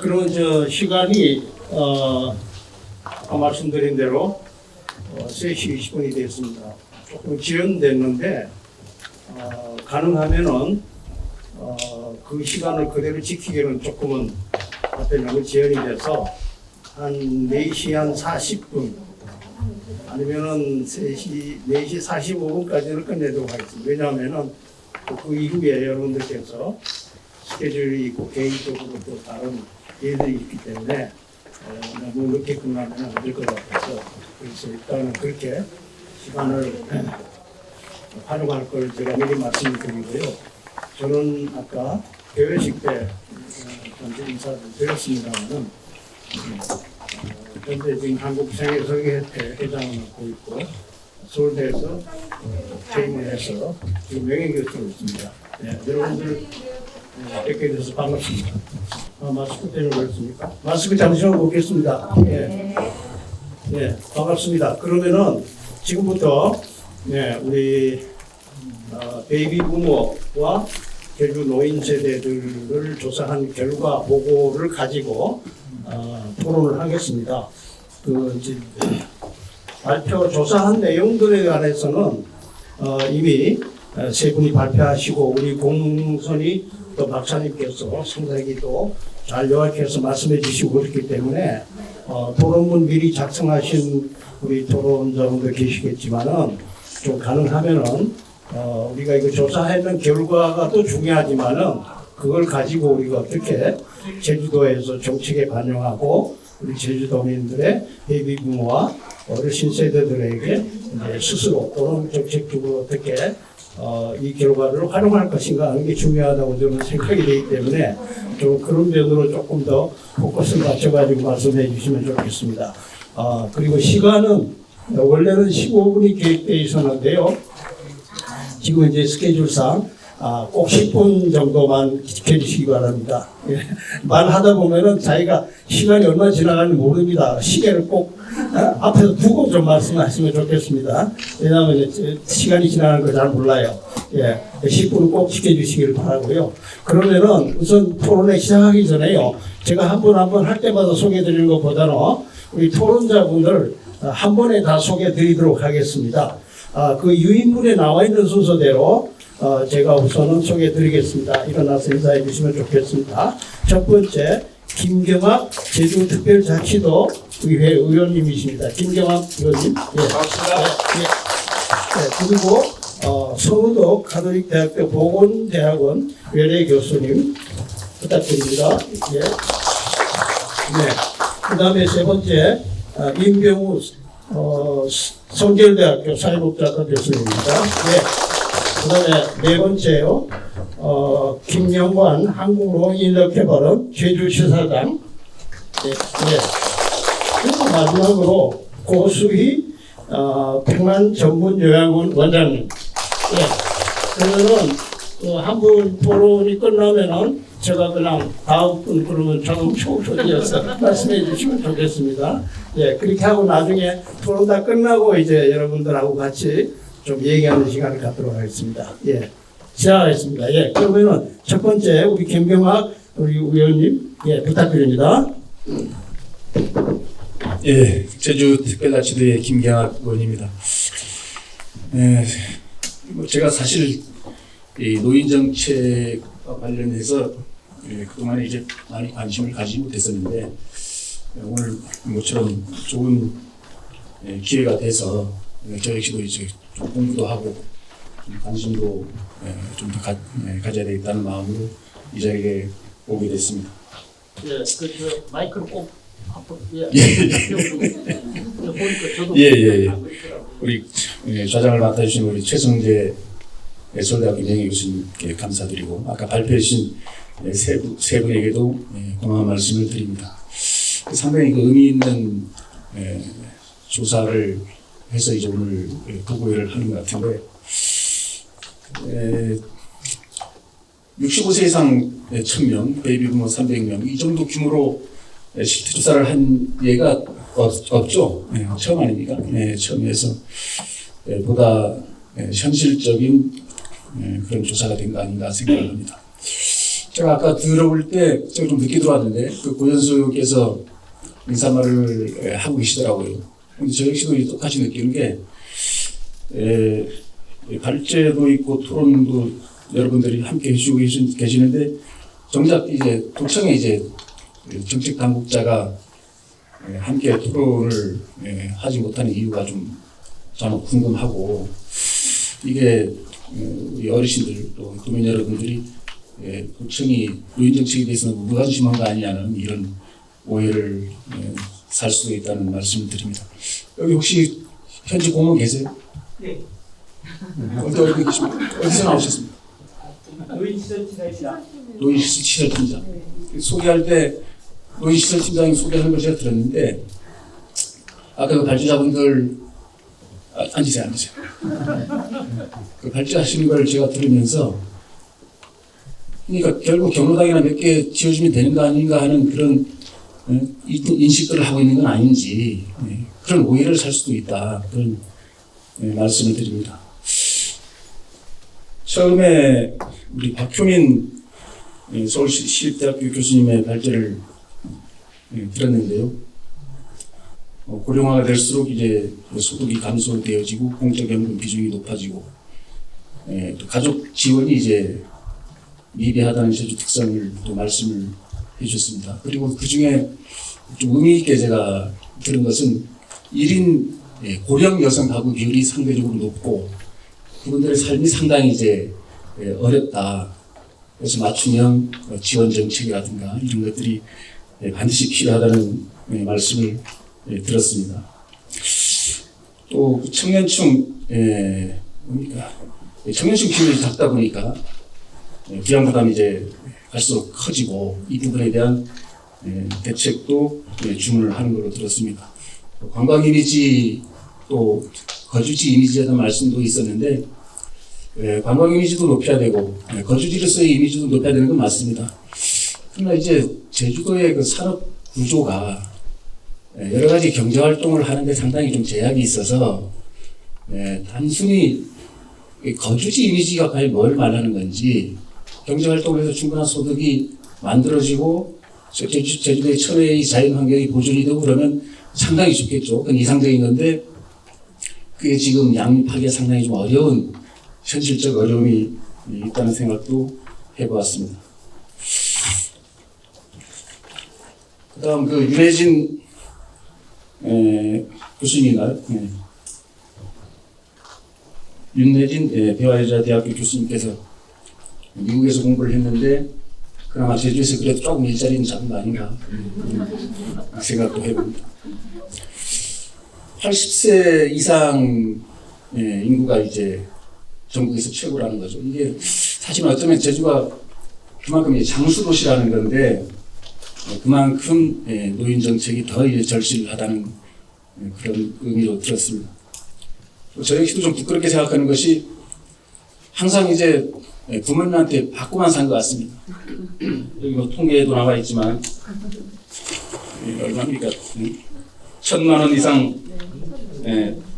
그러면 저 시간이 아까 말씀드린 대로 3시 20분이 됐습니다. 조금 지연됐는데 가능하면은 그 시간을 그대로 지키기는 조금은 앞에 너무 지연이 돼서 한 4시 한 40분 아니면은 4시 45분까지는 끝내도록 하겠습니다. 왜냐하면은 그 이후에 여러분들께서 스케줄이 있고 개인적으로 또 다른 일들이 있기 때문에 너무 늦게 끝나면 안 될 것 같아서 그래서 일단은 그렇게 시간을 활용할 걸 제가 미리 말씀드리고요. 저는 아까 개회식 때 전체 인사를 드렸습니다만은 현재 지금 한국생애석의협회 회장을 맡고 있고 서울대에서 퇴임을 해서 지금 명예교수로 있습니다. 네, 여러분들 뵙게 돼서 반갑습니다. 마스크 때문에 그렇습니까? 마스크 잠시만 보겠습니다. 예. 네, 반갑습니다. 그러면은 지금부터 우리 베이비 부모와 제주 노인 세대들을 조사한 결과 보고를 가지고 토론을 하겠습니다. 이제 발표 조사한 내용들에 관해서는 이미 세 분이 발표하시고 우리 공선이 또 박사님께서 상당히 또 잘 요약해서 말씀해 주시고 그렇기 때문에 토론문 미리 작성하신 우리 토론자분들 계시겠지만은 좀 가능하면은 우리가 이거 조사하는 결과가 또 중요하지만은 그걸 가지고 우리가 어떻게 제주도에서 정책에 반영하고 우리 제주도민들의 베이비 부모와 어르신 세대들에게 이제 스스로 또는 정책적으로 어떻게 이 결과를 활용할 것인가 하는 게 중요하다고 저는 생각이 되기 때문에 좀 그런 면으로 조금 더 포커스를 맞춰가지고 말씀해 주시면 좋겠습니다. 그리고 시간은 원래는 15분이 계획되어 있었는데요. 지금 이제 스케줄상 꼭 10분 정도만 지켜주시기 바랍니다. 예. 말하다 보면은 자기가 시간이 얼마나 지나가는지 모릅니다. 시계를 꼭 앞에서 두고 좀 말씀하시면 좋겠습니다. 왜냐하면 시간이 지나가는 걸 잘 몰라요. 예. 10분은 꼭 지켜주시기를 바라고요. 그러면은 우선 토론회 시작하기 전에요. 제가 한 분 한 분 할 때마다 소개해드리는 것보다는 우리 토론자분들 한 번에 다 소개해드리도록 하겠습니다. 그 유인물에 나와 있는 순서대로 제가 우선은 소개해드리겠습니다. 일어나서 인사해 주시면 좋겠습니다. 첫 번째, 김경학 제주특별자치도 의회 의원님이십니다. 김경학 의원님. 반갑습니다. 그리고 성우도 가톨릭대학교 보건대학원 외래 교수님 부탁드립니다. 그 다음에 세 번째, 임병우 성결대학교 사회복지학과 교수님입니다. 그 다음에 네 번째요, 김영관 한국노인인력개발원 제주시사장. 그리고 마지막으로 고수희 평안전문요양원 원장님. 그러면은 한 분 토론이 끝나면은 제가 그냥 다음 분 그러면 조금 소리여서 말씀해 주시면 좋겠습니다. 그렇게 하고 나중에 토론 다 끝나고 이제 여러분들하고 같이 좀 얘기하는 시간을 갖도록 하겠습니다. 시작하겠습니다. 그러면은 첫 번째 우리 김경학 우리 의원님 부탁드립니다. 제주특별자치도의 김경학 의원입니다. 제가 사실 이 노인 정책과 관련해서 그동안에 이제 많이 관심을 가지지 못했었는데 오늘 모처럼 좋은 기회가 돼서 저 역시도 이제 좀 공부도 하고 좀 관심도 좀 더 가져야 되겠다는 마음으로 이 자리에 오게 됐습니다. 마이크를 꼭 앞으로 우리 좌장을 맡아주신 우리 최성재 서울대학교 명예교수님께 감사드리고 아까 발표해 주신 세 분에게도 고마운 말씀을 드립니다. 상당히 의미 있는 조사를 해서 이제 오늘 보고회를 하는 것 같은데 65세 이상 1000명, 베이비 부모 300명 이 정도 규모로 실태 조사를 한 예가 없죠. 처음 아닙니까? 처음에서 보다 현실적인 그런 조사가 된 거 아닌가 생각을 합니다. 제가 아까 들어볼 때 제가 좀 늦게 들어왔는데 그 고현수께서 인사말을 하고 계시더라고요. 근데 저 역시도 똑같이 느끼는 게 발제도 있고 토론도 여러분들이 함께 해주고 계시는데 정작 이제 도청에 이제 정책 당국자가 함께 토론을 하지 못하는 이유가 좀 저는 궁금하고 이게 우리 어르신들 또 도민 여러분들이 도청이 노인 정책에 대해서는 무관심한 거 아니냐는 이런 오해를 살 수가 있다는 말씀을 드립니다. 여기 혹시 현지 공무원 계세요? 네. 어디 계십니까? 어디서 나오셨습니까? 노인시설팀장입니다. 노인시설팀장. 소개할 때 노인시설팀장이 소개하는 걸 제가 들었는데 아까 그 발제자분들 앉으세요. 그 발제하시는 걸 제가 들으면서 그러니까 결국 경로당이나 몇 개 지어주면 되는 거 아닌가 하는 그런 인식들을 하고 있는 건 아닌지 그런 오해를 살 수도 있다. 그런 말씀을 드립니다. 처음에 우리 박효민 서울시립대학교 교수님의 발제를 들었는데요. 고령화가 될수록 이제 소득이 감소되어지고 공적연금 비중이 높아지고 또 가족 지원이 이제 미비하다는 제주 특성을 또 말씀을 해주셨습니다. 그리고 그 중에 좀 의미 있게 제가 들은 것은 1인 고령 여성 가구 비율이 상대적으로 높고 그분들의 삶이 상당히 이제 어렵다. 그래서 맞춤형 지원 정책이라든가 이런 것들이 반드시 필요하다는 말씀을 들었습니다. 또 청년층 청년층 비율이 작다 보니까 부양 부담이 이제 갈수록 커지고 이 부분에 대한 대책도 주문을 하는 걸로 들었습니다. 관광 이미지 또 거주지 이미지에 대한 말씀도 있었는데 관광 이미지도 높여야 되고 거주지로서의 이미지도 높여야 되는 건 맞습니다. 그러나 이제 제주도의 그 산업 구조가 여러 가지 경제 활동을 하는데 상당히 좀 제약이 있어서 단순히 거주지 이미지가 과연 뭘 말하는 건지 경제 활동을 해서 충분한 소득이 만들어지고 제주도의 천혜의 자연 환경이 보존이 되고 그러면 상당히 좋겠죠. 그건 이상적인 건데 그게 지금 양립하기가 상당히 좀 어려운 현실적 어려움이 있다는 생각도 해보았습니다. 그다음 그 윤혜진 교수님인가요? 윤혜진 배화여자대학교 교수님께서 미국에서 공부를 했는데 그나마 제주에서 그래도 조금 일자리는 잡은 거 아닌가 생각도 해봅니다. 80세 이상 인구가 이제 전국에서 최고라는 거죠. 이게 사실 어쩌면 제주가 그만큼 장수도시라는 건데 그만큼 노인 정책이 더 절실하다는 그런 의미로 들었습니다. 저 역시도 좀 부끄럽게 생각하는 것이 항상 이제 부모님한테 받고만 산 것 같습니다. 여기 뭐 통계에도 나와 있지만 얼마입니까? 1,000만 원 이상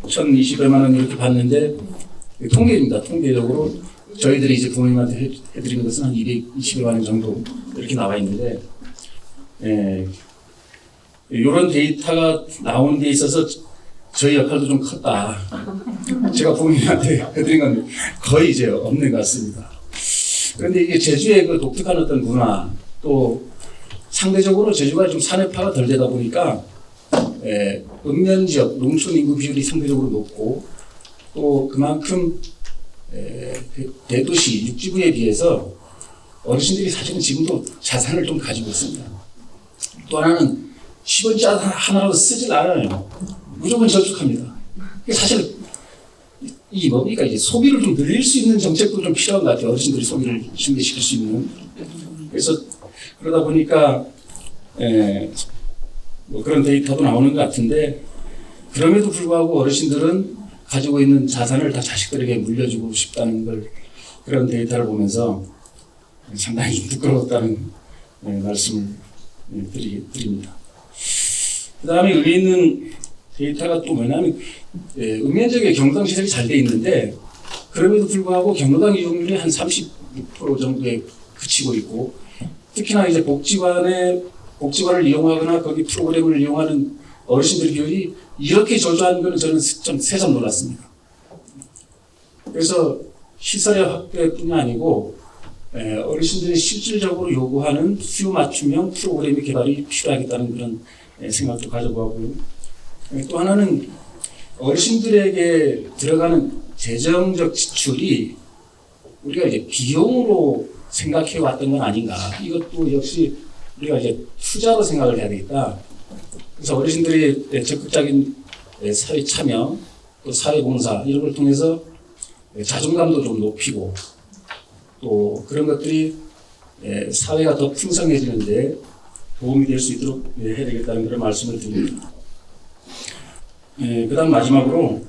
1,020여만 원 이렇게 받는데 통계입니다. 통계적으로 저희들이 이제 부모님한테 해드리는 것은 한 220여만 원 정도 이렇게 나와 있는데 이런 데이터가 나오는 데 있어서 저희 역할도 좀 컸다. 제가 부모님한테 해드린 건 거의 이제 없는 것 같습니다. 그런데 이게 제주의 그 독특한 어떤 문화 또 상대적으로 제주가 좀 산업화가 덜 되다 보니까 읍면 지역 농촌 인구 비율이 상대적으로 높고 또 그만큼 대도시 육지부에 비해서 어르신들이 사실은 지금도 자산을 좀 가지고 있습니다. 또 하나는 10원짜리 하나라도 쓰질 않아요. 무조건 저축합니다. 사실 이 뭡니까 이제 소비를 좀 늘릴 수 있는 정책도 좀 필요한 것 같아요. 어르신들이 소비를 증대시킬 수 있는. 그래서 그러다 보니까 뭐 그런 데이터도 나오는 것 같은데 그럼에도 불구하고 어르신들은 가지고 있는 자산을 다 자식들에게 물려주고 싶다는 걸 그런 데이터를 보면서 상당히 부끄러웠다는 말씀을 드립니다. 그 다음에 의미 있는 데이터가 또 뭐냐면 읍면지역에 경로당 시설이 잘 돼 있는데 그럼에도 불구하고 경로당 이용률이 한 36% 정도에 그치고 있고 특히나 이제 복지관을 이용하거나 거기 프로그램을 이용하는 어르신들 비율이 이렇게 저조한 거는 저는 좀 새삼 놀랐습니다. 그래서 시설의 확대뿐이 아니고 어르신들이 실질적으로 요구하는 수요 맞춤형 프로그램의 개발이 필요하겠다는 그런 생각도 가져보고요. 또 하나는 어르신들에게 들어가는 재정적 지출이 우리가 이제 비용으로 생각해 왔던 건 아닌가. 이것도 역시 우리가 이제 투자로 생각을 해야 되겠다. 그래서 어르신들이 적극적인 사회 참여, 또 사회 봉사 이런 걸 통해서 자존감도 좀 높이고 또 그런 것들이 사회가 더 풍성해지는데 도움이 될 수 있도록 해야 되겠다는 그런 말씀을 드립니다. 그다음 마지막으로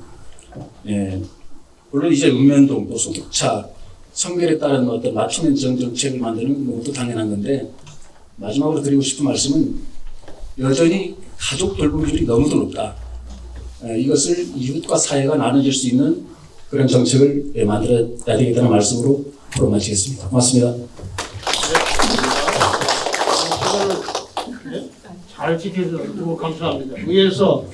물론 이제 읍면동 또 소득차 성별에 따른 어떤 맞춤형 정책을 만드는 것도 당연한 건데 마지막으로 드리고 싶은 말씀은 여전히 가족 돌봄률이 너무도 높다. 이것을 이웃과 사회가 나눠질 수 있는 그런 정책을 만들어야 되겠다는 말씀으로 프로 마치겠습니다. 고맙습니다. 잘 지켜주셔서 감사합니다. 위에서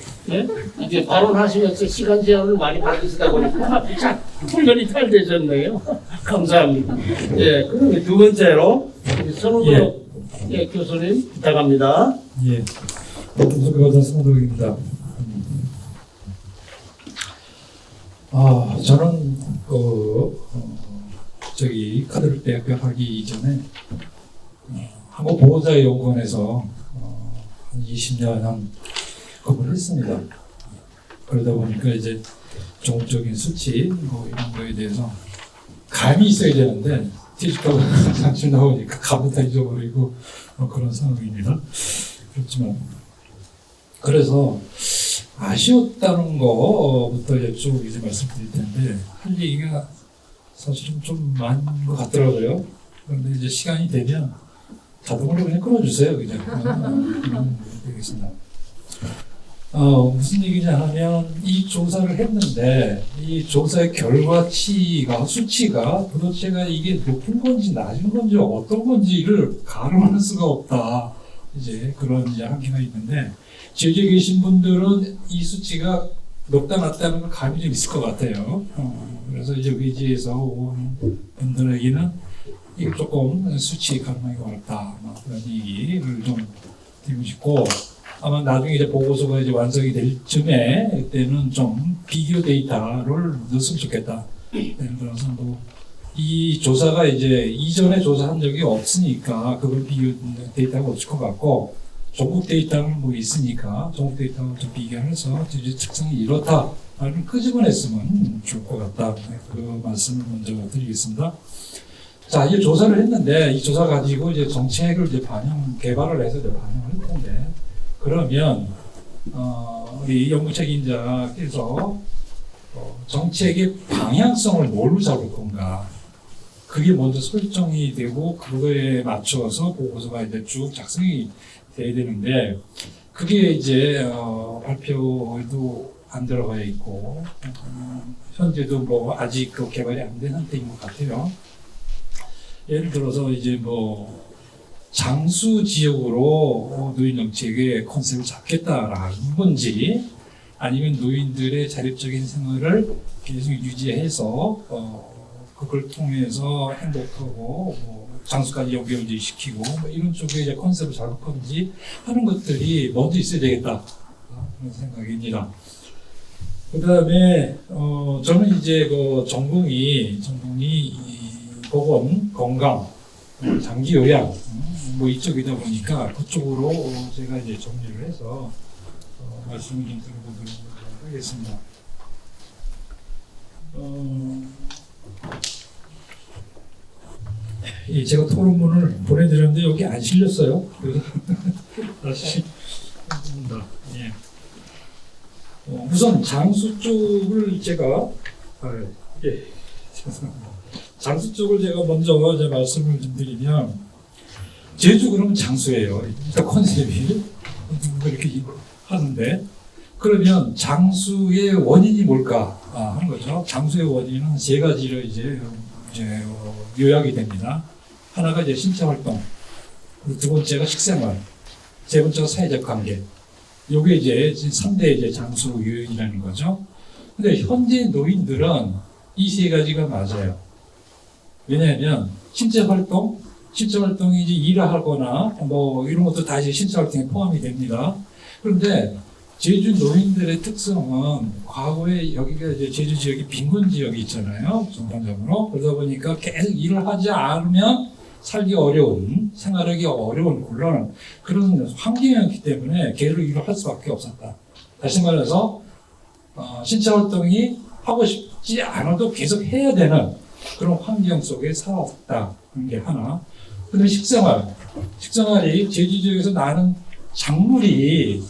이제 발언하시면서 시간 제한을 많이 받으시다 보니까 잘 훈련이 잘 되셨네요. 감사합니다. 그럼 두 번째로 선우도 교수님 부탁합니다. 우수교사 선우덕입니다. 저는 카톨릭대학교 하기 이전에 한국보호자연구원에서 한 20년 근무를 했습니다. 그러다 보니까 이제 종적인 수치 이런 거에 대해서 감이 있어야 되는데 뒤집다가 사실 나오니까 감을 다 잊어버리고 그런 상황입니다. 그렇지만 그래서 아쉬웠다는 거부터 쭉 이제 말씀드릴 텐데 할 얘기가 사실은 좀 많은 것 같더라고요. 그런데 이제 시간이 되면 자동으로 그냥 끌어주세요. 그냥 되겠습니다. 무슨 얘기냐 하면 이 조사를 했는데 이 조사의 결과치가 수치가 도대체가 이게 높은 건지 낮은 건지 어떤 건지를 가늠할 수가 없다. 이제 그런 이제 한계가 있는데 지역에 계신 분들은 이 수치가 높다 낮다는 걸 감이 좀 있을 것 같아요. 그래서 이제 외지에서 온 분들에게는 이게 조금 수치 가늠하기 어렵다. 그런 얘기를 좀 드리고 싶고 아마 나중에 이제 보고서가 이제 완성이 될 즈음에 그때는 좀 비교 데이터를 넣었으면 좋겠다. 그래서 이 조사가 이제 이전에 조사한 적이 없으니까 그걸 비교 데이터가 없을 것 같고 전국 데이터는 있으니까 전국 데이터를 좀 비교해서 이제 특성이 이렇다. 를 끄집어냈으면 좋을 것 같다. 그 말씀을 먼저 드리겠습니다. 자, 이 조사를 했는데 이 조사 가지고 이제 정책을 이제 개발을 해서 이제 반영을 할 텐데 그러면 우리 연구 책임자께서 정책의 방향성을 뭘로 잡을 건가? 그게 먼저 설정이 되고 그거에 맞춰서 보고서가 이제 쭉 작성이 돼야 되는데 그게 이제 발표도 안 들어가 있고 현재도 아직 그 개발이 안 된 상태인 것 같아요. 예를 들어서 이제 장수 지역으로 노인 정책의 컨셉을 잡겠다라는 건지 아니면 노인들의 자립적인 생활을 계속 유지해서 그걸 통해서 행복하고 장수까지 연결시키고 이런 쪽에 이제 컨셉을 잡을 건지 하는 것들이 먼저 있어야 되겠다 그런 생각입니다. 그 다음에 저는 이제 전공이 보건, 건강, 장기 요양 이쪽이다 보니까 그쪽으로 제가 이제 정리를 해서 말씀을 좀 드려보도록 하겠습니다. 제가 토론문을 보내드렸는데 여기 안 실렸어요. 다시 봅니다. 우선 장수 쪽을 제가 죄송합니다. 장수 쪽을 제가 먼저 이제 말씀을 좀 드리면 제주 그러면 장수예요. 일단 컨셉이 그렇게 하는데 그러면 장수의 원인이 뭘까 하는 거죠. 장수의 원인은 세 가지로 이제 요약이 됩니다. 하나가 이제 신체 활동, 그리고 두 번째가 식생활, 세 번째가 사회적 관계. 요게 이제 3대 이제 장수 요인이라는 거죠. 근데 현재 노인들은 이 세 가지가 맞아요. 왜냐하면 신체 활동이 이제 일을 하거나 뭐 이런 것도 다 이제 신체 활동에 포함이 됩니다. 그런데 제주 노인들의 특성은 과거에 여기가 이제 제주 지역이 빈곤 지역이 있잖아요. 전반적으로. 그러다 보니까 계속 일을 하지 않으면 살기 어려운, 생활하기 어려운 곤란한 그런 환경이었기 때문에 계속 일을 할 수밖에 없었다. 다시 말해서 신체 활동이 하고 싶지 않아도 계속 해야 되는 그런 환경 속에 살았다는 게 하나. 그다음에 식생활이 제주 지역에서 나는 작물이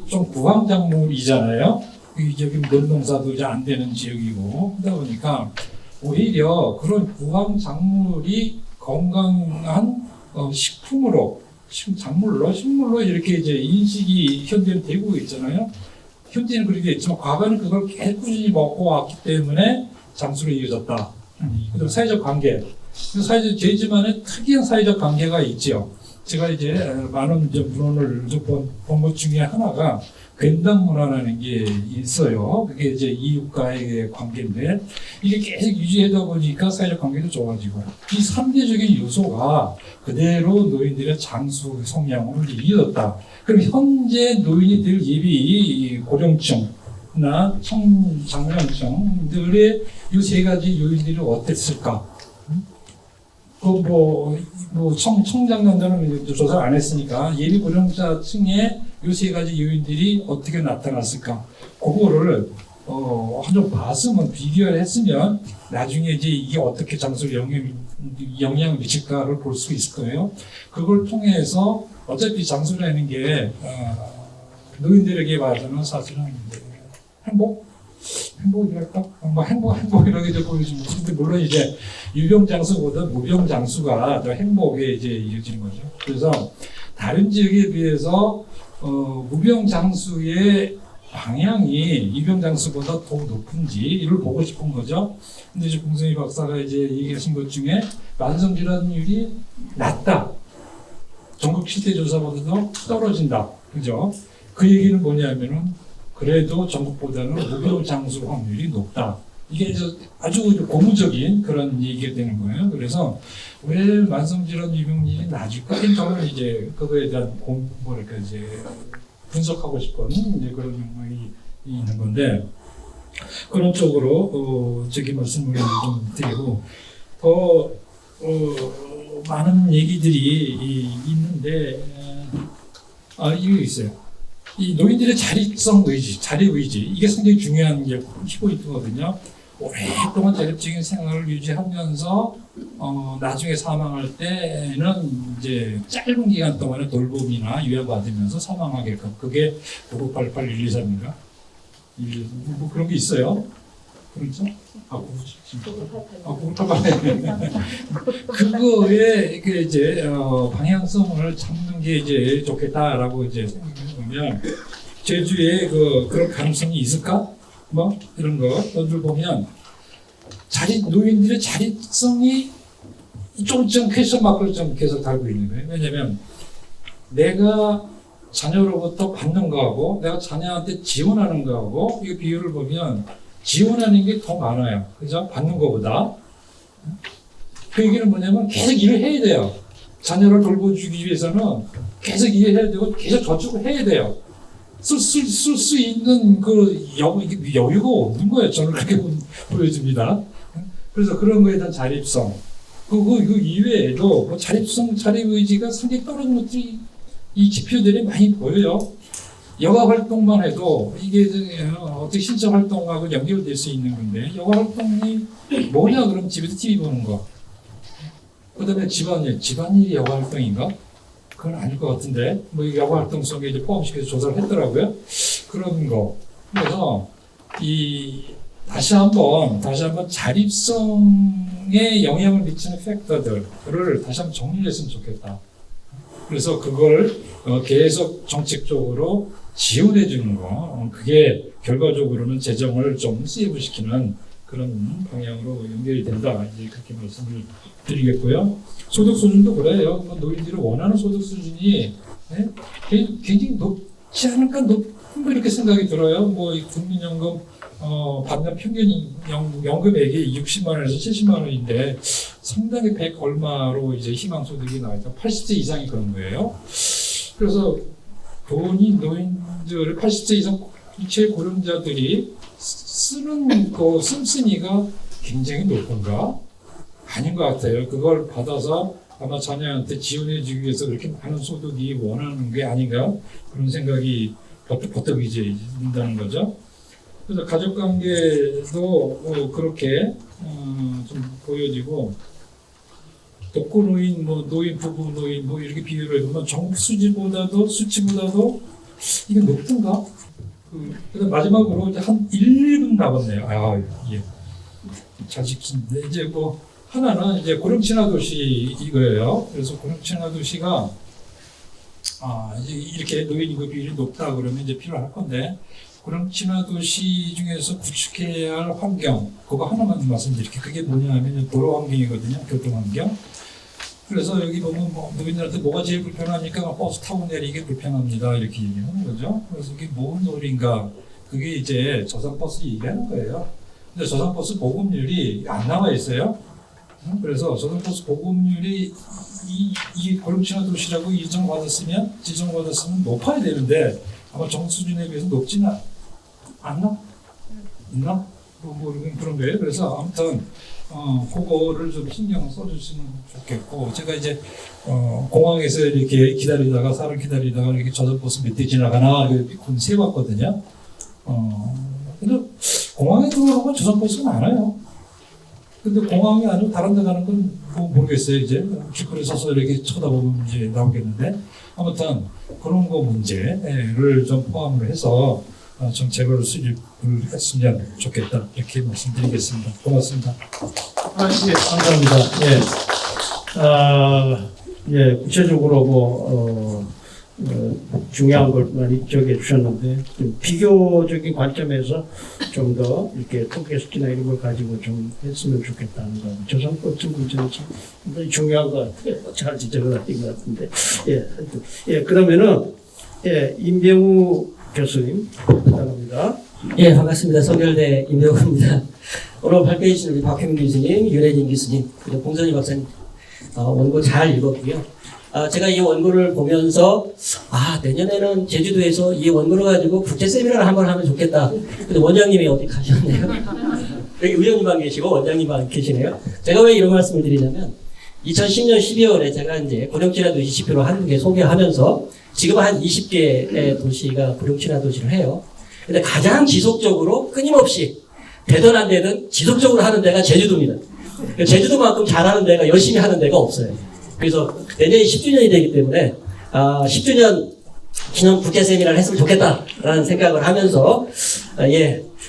좀 부황작물이잖아요. 여기 논농사도 이제 안 되는 지역이고 그러다 보니까 오히려 그런 부황작물이 건강한 식물로 이렇게 이제 인식이 현재는 되고 있잖아요. 현재는 그렇게 있지만 과거에는 그걸 계속 꾸준히 먹고 왔기 때문에 장수로 이어졌다. 그다음 사회적 관계. 제주만의 특이한 사회적 관계가 있죠. 제가 이제 많은 이제 문헌을 본 것 중에 하나가 괜당 문화라는 게 있어요. 그게 이제 이웃과의 관계인데 이게 계속 유지하다 보니까 사회적 관계도 좋아지고 이 3대적인 요소가 그대로 노인들의 장수 성향으로 이어졌다. 그럼 현재 노인이 될 예비 고령층이나 장년층들의 이 세 가지 요인들이 어땠을까? 청장년들은 조사를 안 했으니까 예비 고령자층의 이 세 가지 요인들이 어떻게 나타났을까? 그거를 좀 봤으면 비교를 했으면 나중에 이제 이게 어떻게 장수에 영향을 미칠까를 볼 수 있을 거예요. 그걸 통해서 어차피 장수라는 게 노인들에게 봐서는 사실은 행복이랄까? 행복이라고 이제 보여주는 거죠. 근데 물론 이제 유병장수보다 무병장수가 더 행복에 이제 이어지는 거죠. 그래서 다른 지역에 비해서 무병장수의 방향이 유병장수보다 더 높은지 이를 보고 싶은 거죠. 근데 이제 공성희 박사가 이제 얘기하신 것 중에 만성질환율이 낮다. 전국 7대 조사보다도 떨어진다. 그죠? 그 얘기는 뭐냐면은 그래도 전국보다는 무병장수 확률이 높다. 이게 아주 고무적인 그런 얘기가 되는 거예요. 그래서 왜 만성질환 유병률이 낮을까? 저는 이제 그거에 대한 이제 분석하고 싶은 이제 그런 욕망이 있는 건데 그런 쪽으로 저기 말씀을 좀 드리고 더 많은 얘기들이 있는데 이게 있어요. 이 노인들의 자립성 의지, 자립 의지 이게 상당히 중요한 게 키포인트거든요. 오랫동안 자립적인 생활을 유지하면서 나중에 사망할 때는 이제 짧은 기간 동안에 돌봄이나 유해받으면서 사망하게끔 그게 9988-123인가? 뭐 그런 게 있어요. 그렇죠? 9988. 그거에 이제 방향성을 잡는 게 이제 좋겠다라고 이제 생각해보면 제주에 그런 가능성이 있을까? 뭐 이런 것들 보면 노인들의 자립성이 좀 퀘스천 마크를 좀 계속 달고 있는 거예요. 왜냐면 내가 자녀로부터 받는 거하고 내가 자녀한테 지원하는 거하고 이 비율을 보면 지원하는 게 더 많아요. 그죠? 받는 거보다. 그 얘기는 뭐냐면 계속 일을 해야 돼요. 자녀를 돌보주기 위해서는 계속 일을 해야 되고 계속 저축을 해야 돼요. 쓸 수 있는 여유가 없는 거예요. 저는 그렇게 보여집니다. 그래서 그런 거에 대한 자립성. 그 이외에도 자립성, 자립의지가 상당히 떨어진 것들이 이 지표들이 많이 보여요. 여가 활동만 해도 이게 어떻게 신체 활동하고 연결될 수 있는 건데 여가 활동이 뭐냐 그럼 집에서 TV 보는 거. 그다음에 집안일이 여가 활동인가? 그건 아닐 것 같은데 뭐 여가 활동 속에 이제 포함시켜서 조사를 했더라고요. 그런 거. 그래서 다시 한번 자립성에 영향을 미치는 팩터들을 다시 한번 정리했으면 좋겠다. 그래서 그걸 계속 정책적으로 지원해 주는 거, 그게 결과적으로는 재정을 좀 세이브시키는 그런 방향으로 연결이 된다. 이제 그렇게 말씀을 드리겠고요. 소득 수준도 그래요. 뭐 노인들이 원하는 소득 수준이 굉장히 높지 않을까 높은 거 이렇게 생각이 들어요. 뭐 이 국민연금 받는 평균 연금액이 60만 원에서 70만 원인데 상당히 100 얼마로 이제 희망소득이 나와있다. 80세 이상이 그런 거예요. 그래서 본인 노인들 80세 이상 고령자들이 쓰는 그 씀씀이가 굉장히 높은가? 아닌 것 같아요. 그걸 받아서 아마 자녀한테 지원해주기 위해서 그렇게 많은 소득이 원하는 게 아닌가? 그런 생각이 버떡 이제 든다는 거죠. 그래서 가족관계도 그렇게 좀 보여지고 독거노인, 뭐 노인, 부부 노인 뭐 이렇게 비율을 해보면 전국 수치보다도 이게 높던가? 그다음 마지막으로 이제 한 1분 남았네요. 예. 잘 지키는데 이제 뭐 하나는 이제 고령 친화 도시 이거예요. 그래서 고령 친화 도시가 이제 이렇게 노인 인구 비율이 높다 그러면 이제 필요할 건데 고령 친화 도시 중에서 구축해야 할 환경 그거 하나만 말씀드릴게요. 그게 뭐냐면 도로 환경이거든요. 교통 환경. 그래서 여기 보면 뭐 노인들한테 뭐가 제일 불편하니까 버스 타고 내리기 불편합니다 이렇게 얘기하는 거죠. 그래서 이게 뭔 소리인가? 그게 이제 저상버스 얘기하는 거예요. 근데 저상버스 보급률이 안 나와 있어요. 그래서 저상버스 보급률이 이 고령 친화 도시라고 지정받았으면 높아야 되는데 아마 정 수준에 비해서 높지는 않나? 있나? 뭐 그런 거예요. 그래서 아무튼 그거를 좀 신경 써주시면 좋겠고, 제가 이제 공항에서 이렇게 기다리다가 사람 기다리다가 이렇게 저전버스 몇 대 지나가나 세봤거든요. 근데 공항에 들어가는 건 저전버스가 많아요. 근데 공항이 아니고 다른 데 가는 건 뭐 모르겠어요. 이제 길거리에 서서 이렇게 쳐다보면 이제 나오겠는데, 아무튼 그런 거 문제를 좀 포함을 해서 정책을 수립을 했으면 좋겠다 이렇게 말씀드리겠습니다. 고맙습니다. 예, 감사합니다. 예, 구체적으로 중요한 걸 많이 적해 주셨는데 좀 비교적인 관점에서 좀 더 이렇게 톡캐스트나 이런 걸 가지고 좀 했으면 좋겠다는 거. 저상버스 문제는 참 굉장히 중요한 것 같아요. 잘 지적을 하신 것 같은데. 예, 그러면은 임병우 교수님 부탁합니다. 예, 반갑습니다. 서울대 임병우입니다. 오늘 발표해 주신 우리 박형민 교수님, 윤혜진 교수님, 그리고 봉선희 박사님 원고 잘 읽었고요. 제가 이 원고를 보면서 내년에는 제주도에서 이 원고를 가지고 국제 세미나를 한번 하면 좋겠다. 근데 원장님이 어디 가셨네요. 여기 의원님만 계시고 원장님만 계시네요. 제가 왜 이런 말씀을 드리냐면 2010년 12월에 제가 이제 고령친화 도시 지표를 한국에 소개하면서 지금 한 20개의 도시가 고령친화 도시를 해요. 근데 가장 지속적으로 끊임없이 되든 안 되든 지속적으로 하는 데가 제주도입니다. 제주도만큼 잘하는 데가 열심히 하는 데가 없어요. 그래서 내년이 10주년이 되기 때문에 10주년 기념 국제 세미나를 했으면 좋겠다라는 생각을 하면서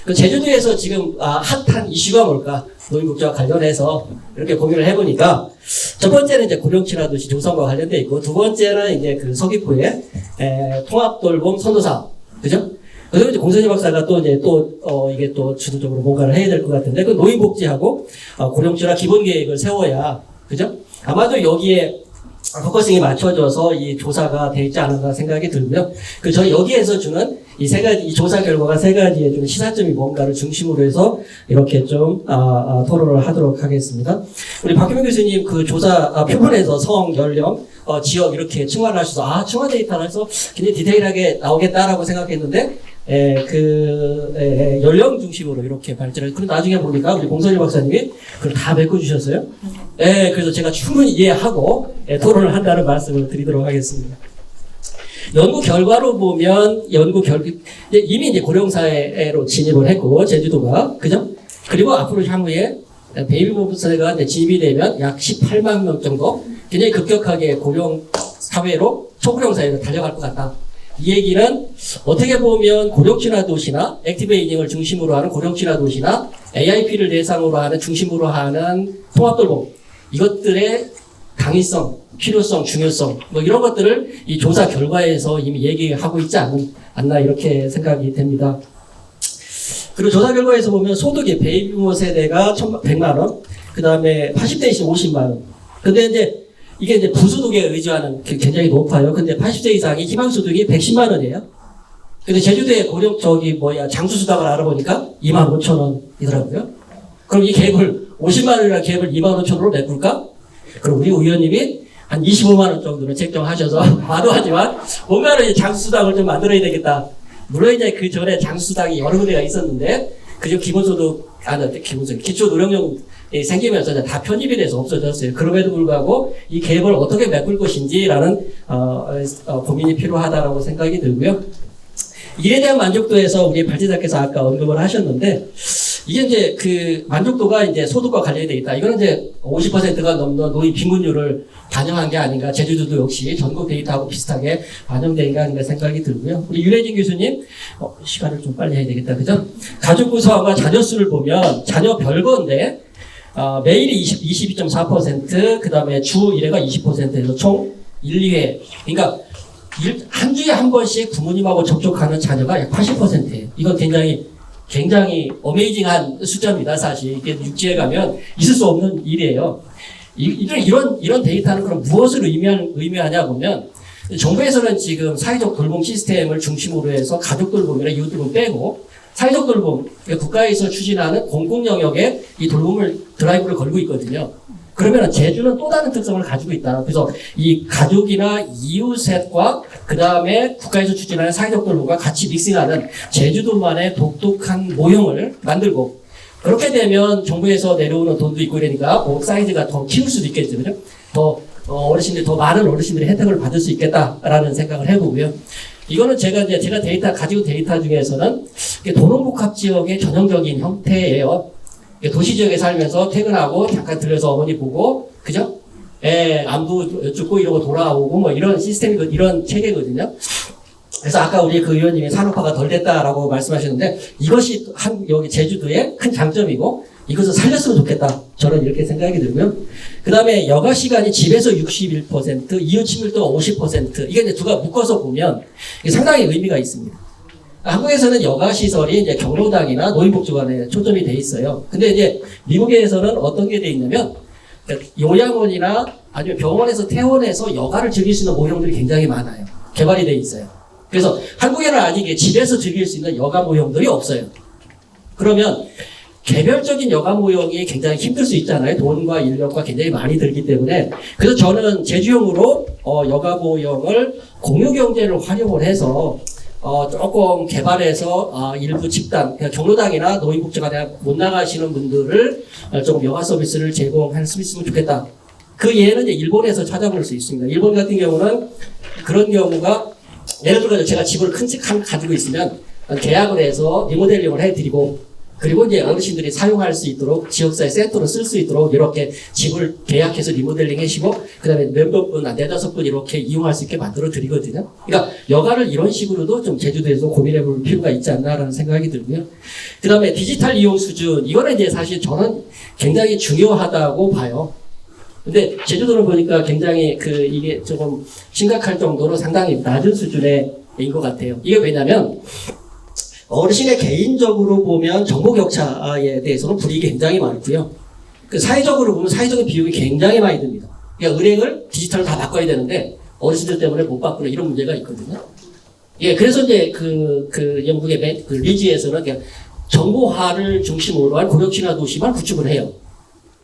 그 제주도에서 지금 핫한 이슈가 뭘까? 노인국제와 관련해서 이렇게 고민을 해보니까 첫 번째는 이제 고령친화 도시 조성과 관련돼 있고, 두 번째는 이제 그 서귀포의 통합돌봄 선도사업, 그죠? 그리고 이제 공선희 박사가 이게 또 주도적으로 뭔가를 해야 될 것 같은데, 그 노인복지하고 고령친화 기본계획을 세워야, 그죠? 아마도 여기에 포커싱이 맞춰져서 이 조사가 돼 있지 않았나 생각이 들고요. 저희 여기에서 주는 이 세 가지, 이 조사 결과가 세 가지의 좀 시사점이 뭔가를 중심으로 해서 이렇게 좀 토론을 하도록 하겠습니다. 우리 박형민 교수님 그 조사 표본에서 성, 연령, 지역 이렇게 층화를 하셔서 층화 데이터를 해서 굉장히 디테일하게 나오겠다라고 생각했는데 연령 중심으로 이렇게 발전을. 그리고 나중에 보니까 우리 공선희 박사님이 그걸 다 메꿔주셨어요. 그래서 제가 충분히 이해하고 토론을 한다는 말씀을 드리도록 하겠습니다. 연구 결과로 보면 이미 이제 고령사회로 진입을 했고 제주도가, 그죠? 그리고 앞으로 향후에 베이비붐 세대가 진입이 되면 약 18만 명 정도 굉장히 급격하게 고령 사회로 초고령 사회로 달려갈 것 같다. 이 얘기는 어떻게 보면 고령친화 도시나 액티브 에이징을 중심으로 하는 고령친화 도시나 AIP를 대상으로 하는 중심으로 하는 통합돌봄, 이것들의 당위성, 필요성, 중요성 뭐 이런 것들을 이 조사 결과에서 이미 얘기하고 있지 않나 이렇게 생각이 됩니다. 그리고 조사 결과에서 보면 소득이 베이비부모 세대가 100만 원, 그 다음에 80대이신 50만 원. 근데 이제 이게 이제 부소득에 의지하는 게 굉장히 높아요. 근데 80세 이상이 희망소득이 110만 원이에요. 근데 제주도의 장수수당을 알아보니까 2만 5천 원이더라고요. 그럼 이 갭을 50만 원이라는 갭을 2만 5천 원으로 메꿀까? 그럼 우리 의원님이 한 25만 원 정도는 책정하셔서 과도하지만 뭔가를 이제 장수수당을 좀 만들어야 되겠다. 물론 이제 그 전에 장수수당이 여러 군데가 있었는데 그저 기초노령용 생기면서 다 편입이 돼서 없어졌어요. 그럼에도 불구하고 이 갭을 어떻게 메꿀 것인지라는 고민이 필요하다라고 생각이 들고요. 일에 대한 만족도에서 우리 발제자께서 아까 언급을 하셨는데 이게 이제 그 만족도가 이제 소득과 관련이 되어 있다. 이거는 이제 50%가 넘는 노인 빈곤율을 반영한 게 아닌가. 제주도도 역시 전국 데이터하고 비슷하게 반영된 게 아닌가 생각이 들고요. 우리 윤혜진 교수님, 시간을 좀 빨리 해야 되겠다. 그죠? 가족 구성과 자녀 수를 보면 자녀 별건데 매일이 22.4%, 그 다음에 주 1회가 20%에서 총 1, 2회. 그러니까 한 주에 한 번씩 부모님하고 접촉하는 자녀가 약 80%예요. 이건 굉장히 어메이징한 숫자입니다. 사실 이게 육지에 가면 있을 수 없는 일이에요. 이런 데이터는 그럼 무엇을 의미하냐 보면 정부에서는 지금 사회적 돌봄 시스템을 중심으로 해서 가족 돌봄이나 이웃 돌봄 빼고 사회적 돌봄, 국가에서 추진하는 공공 영역에 이 돌봄을 드라이브를 걸고 있거든요. 그러면 제주는 또 다른 특성을 가지고 있다. 그래서 이 가족이나 이웃셋과 그 다음에 국가에서 추진하는 사회적 돌봄과 같이 믹싱하는 제주도만의 독특한 모형을 만들고 그렇게 되면 정부에서 내려오는 돈도 있고 이러니까 사이즈가 더 키울 수도 있겠죠. 그죠? 더 많은 어르신들이 혜택을 받을 수 있겠다라는 생각을 해보고요. 이거는 제가 가지고 데이터 중에서는 도농복합 지역의 전형적인 형태예요. 도시 지역에 살면서 퇴근하고 잠깐 들려서 어머니 보고, 그죠? 안부 줍고 이러고 돌아오고 이런 시스템, 이런 체계거든요. 그래서 아까 우리 그 의원님이 산업화가 덜 됐다라고 말씀하셨는데 이것이 여기 제주도의 큰 장점이고 이것을 살렸으면 좋겠다. 저는 이렇게 생각이 들고요. 그 다음에 여가 시간이 집에서 61%, 이웃 친밀도가 50%. 이게 이제 두가 묶어서 보면 상당히 의미가 있습니다. 한국에서는 여가 시설이 이제 경로당이나 노인복지관에 초점이 돼 있어요. 근데 이제 미국에서는 어떤 게 돼 있냐면 요양원이나 아니면 병원에서 퇴원해서 여가를 즐길 수 있는 모형들이 굉장히 많아요. 개발이 돼 있어요. 그래서 한국에는 아직 집에서 즐길 수 있는 여가 모형들이 없어요. 그러면 개별적인 여가 모형이 굉장히 힘들 수 있잖아요. 돈과 인력과 굉장히 많이 들기 때문에. 그래서 저는 제주형으로 여가 모형을 공유경제를 활용을 해서 조금 개발해서 일부 집단, 경로당이나 노인복지관에 못 나가시는 분들을 조금 여가 서비스를 제공할 수 있으면 좋겠다. 그 예는 이제 일본에서 찾아볼 수 있습니다. 일본 같은 경우는 그런 경우가 예를 들어 제가 집을 큰 집 가지고 있으면 계약을 해서 리모델링을 해드리고 그리고 이제 어르신들이 사용할 수 있도록 지역사회 센터로 쓸 수 있도록 이렇게 집을 계약해서 리모델링 해시고 그 다음에 몇몇 분, 4-5분 이렇게 이용할 수 있게 만들어 드리거든요. 그러니까 여가를 이런 식으로도 좀 제주도에서 고민해 볼 필요가 있지 않나라는 생각이 들고요. 그 다음에 디지털 이용 수준, 이거는 이제 사실 저는 굉장히 중요하다고 봐요. 근데 제주도를 보니까 굉장히 이게 조금 심각할 정도로 상당히 낮은 수준의 인 것 같아요. 이게 왜냐면 어르신의 개인적으로 보면 정보 격차에 대해서는 불이익이 굉장히 많고요. 사회적으로 보면 사회적인 비용이 굉장히 많이 듭니다. 그러니까 은행을 디지털로 다 바꿔야 되는데 어르신들 때문에 못 바꾸는 이런 문제가 있거든요. 예, 그래서 이제 영국의 리지에서는 그냥 정보화를 중심으로 한 고령친화 도시만 구축을 해요.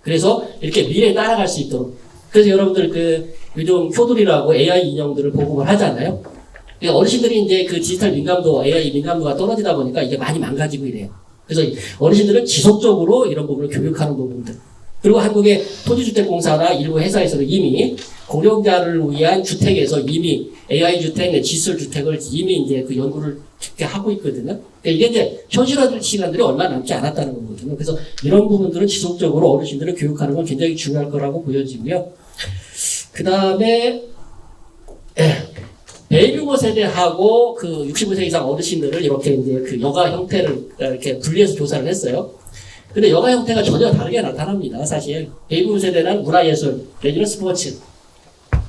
그래서 이렇게 미래에 따라갈 수 있도록. 그래서 여러분들 요즘 효돌이라고 AI 인형들을 보급을 하잖아요. 그러니까 어르신들이 이제 디지털 민감도, AI 민감도가 떨어지다 보니까 이게 많이 망가지고 이래요. 그래서 어르신들은 지속적으로 이런 부분을 교육하는 부분들. 그리고 한국의 토지주택공사나 일부 회사에서는 이미 고령자를 위한 주택에서 이미 AI 주택, 디지털 주택을 이미 이제 연구를 하고 있거든요. 그러니까 이게 이제 현실화될 시간들이 얼마 남지 않았다는 거거든요. 그래서 이런 부분들은 지속적으로 어르신들을 교육하는 건 굉장히 중요할 거라고 보여지고요. 그 다음에, 베이비부모 세대하고 65세 이상 어르신들을 이렇게 이제 여가 형태를 이렇게 분리해서 조사를 했어요. 근데 여가 형태가 전혀 다르게 나타납니다. 사실 베이비부모 세대는 문화예술 내지는 스포츠,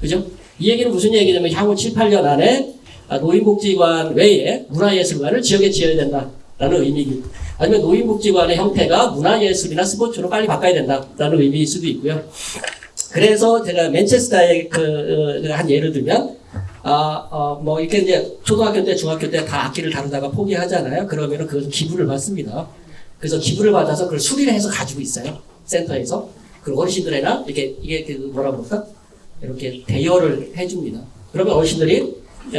그죠? 이 얘기는 무슨 얘기냐면 향후 7-8년 안에 노인복지관 외에 문화예술관을 지역에 지어야 된다. 된다라는 의미, 아니면 노인복지관의 형태가 문화예술이나 스포츠로 빨리 바꿔야 된다라는 의미일 수도 있고요. 그래서 제가 맨체스터의 한 예를 들면, 뭐 이렇게 이제 초등학교 때, 중학교 때 다 악기를 다루다가 포기하잖아요. 그러면은 그것은 기부를 받습니다. 그래서 기부를 받아서 그걸 수리를 해서 가지고 있어요. 센터에서. 그리고 어르신들에나 이게 뭐라 그럴까? 이렇게 대여를 해줍니다. 그러면 어르신들이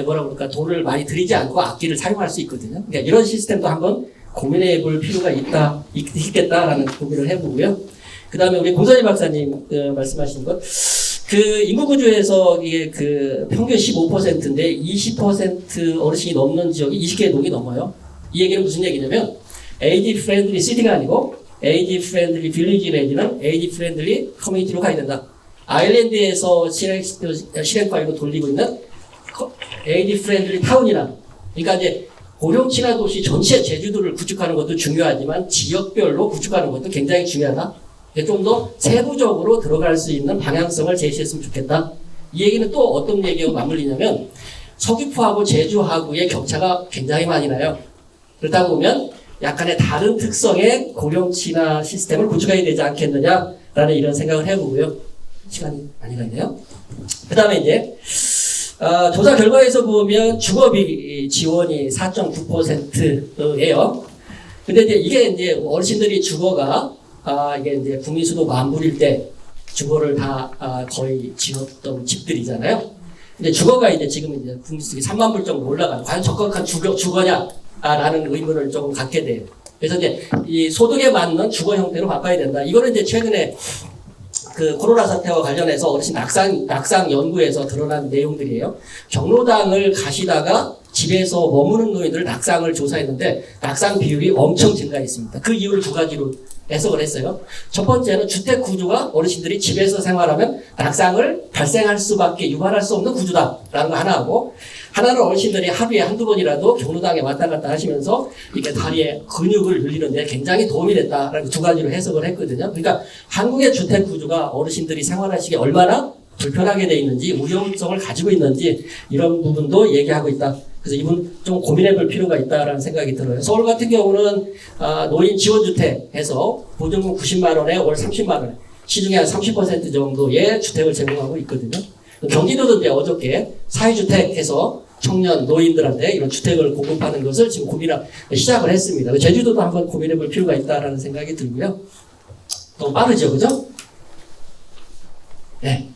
뭐라 그럴까? 돈을 많이 들이지 않고 악기를 사용할 수 있거든요. 그러니까 이런 시스템도 한번 고민해 볼 필요가 있겠다라는 고민을 해보고요. 그 다음에 우리 공선희 박사님 말씀하신 것, 인구구조에서 이게 평균 15%인데 20% 어르신이 넘는 지역이 20개의 농이 넘어요. 이 얘기는 무슨 얘기냐면, 에이지 프렌들리 시티가 아니고, 에이지 프렌들리 빌리지 내지는 에이지 프렌들리 커뮤니티로 가야 된다. 아일랜드에서 실행파일로 돌리고 있는 에이지 프렌들리 타운이라. 그러니까 이제 고령 친화 도시 전체 제주도를 구축하는 것도 중요하지만 지역별로 구축하는 것도 굉장히 중요하다. 좀 더 세부적으로 들어갈 수 있는 방향성을 제시했으면 좋겠다. 이 얘기는 또 어떤 얘기하고 맞물리냐면 서귀포하고 제주하고의 격차가 굉장히 많이 나요. 그러다 보면 약간의 다른 특성의 고령 친화 시스템을 구축해야 되지 않겠느냐라는 이런 생각을 해보고요. 시간이 많이 가네요. 그 다음에 이제 조사 결과에서 보면 주거비 지원이 4.9%예요. 근데 이게 이제 어르신들이 주거가 이게 이제 국민수도 만불일 때 주거를 다 거의 지었던 집들이잖아요. 근데 주거가 이제 지금 이제 국민수도가 3만 불 정도 올라가요. 과연 적극한 주거냐라는 의문을 조금 갖게 돼요. 그래서 이제 이 소득에 맞는 주거 형태로 바꿔야 된다. 이거는 이제 최근에 코로나 사태와 관련해서 어르신 낙상 연구에서 드러난 내용들이에요. 경로당을 가시다가 집에서 머무는 노인들 낙상을 조사했는데 낙상 비율이 엄청 증가했습니다. 그 이유를 두 가지로 해석을 했어요. 첫 번째는 주택 구조가 어르신들이 집에서 생활하면 낙상을 발생할 수밖에 유발할 수 없는 구조다라는 거 하나하고, 하나는 어르신들이 하루에 한두 번이라도 경로당에 왔다 갔다 하시면서 이렇게 다리에 근육을 늘리는데 굉장히 도움이 됐다라는 두 가지로 해석을 했거든요. 그러니까 한국의 주택 구조가 어르신들이 생활하시기에 얼마나 불편하게 돼 있는지, 위험성을 가지고 있는지 이런 부분도 얘기하고 있다. 그래서 이분 좀 고민해 볼 필요가 있다라는 생각이 들어요. 서울 같은 경우는 노인 지원주택에서 보증금 90만 원에 월 30만 원, 시중에 한 30% 정도의 주택을 제공하고 있거든요. 경기도도 이제 어저께 사회주택에서 청년 노인들한테 이런 주택을 공급하는 것을 지금 시작을 했습니다. 제주도도 한번 고민해 볼 필요가 있다라는 생각이 들고요. 너무 빠르죠, 그죠? 네.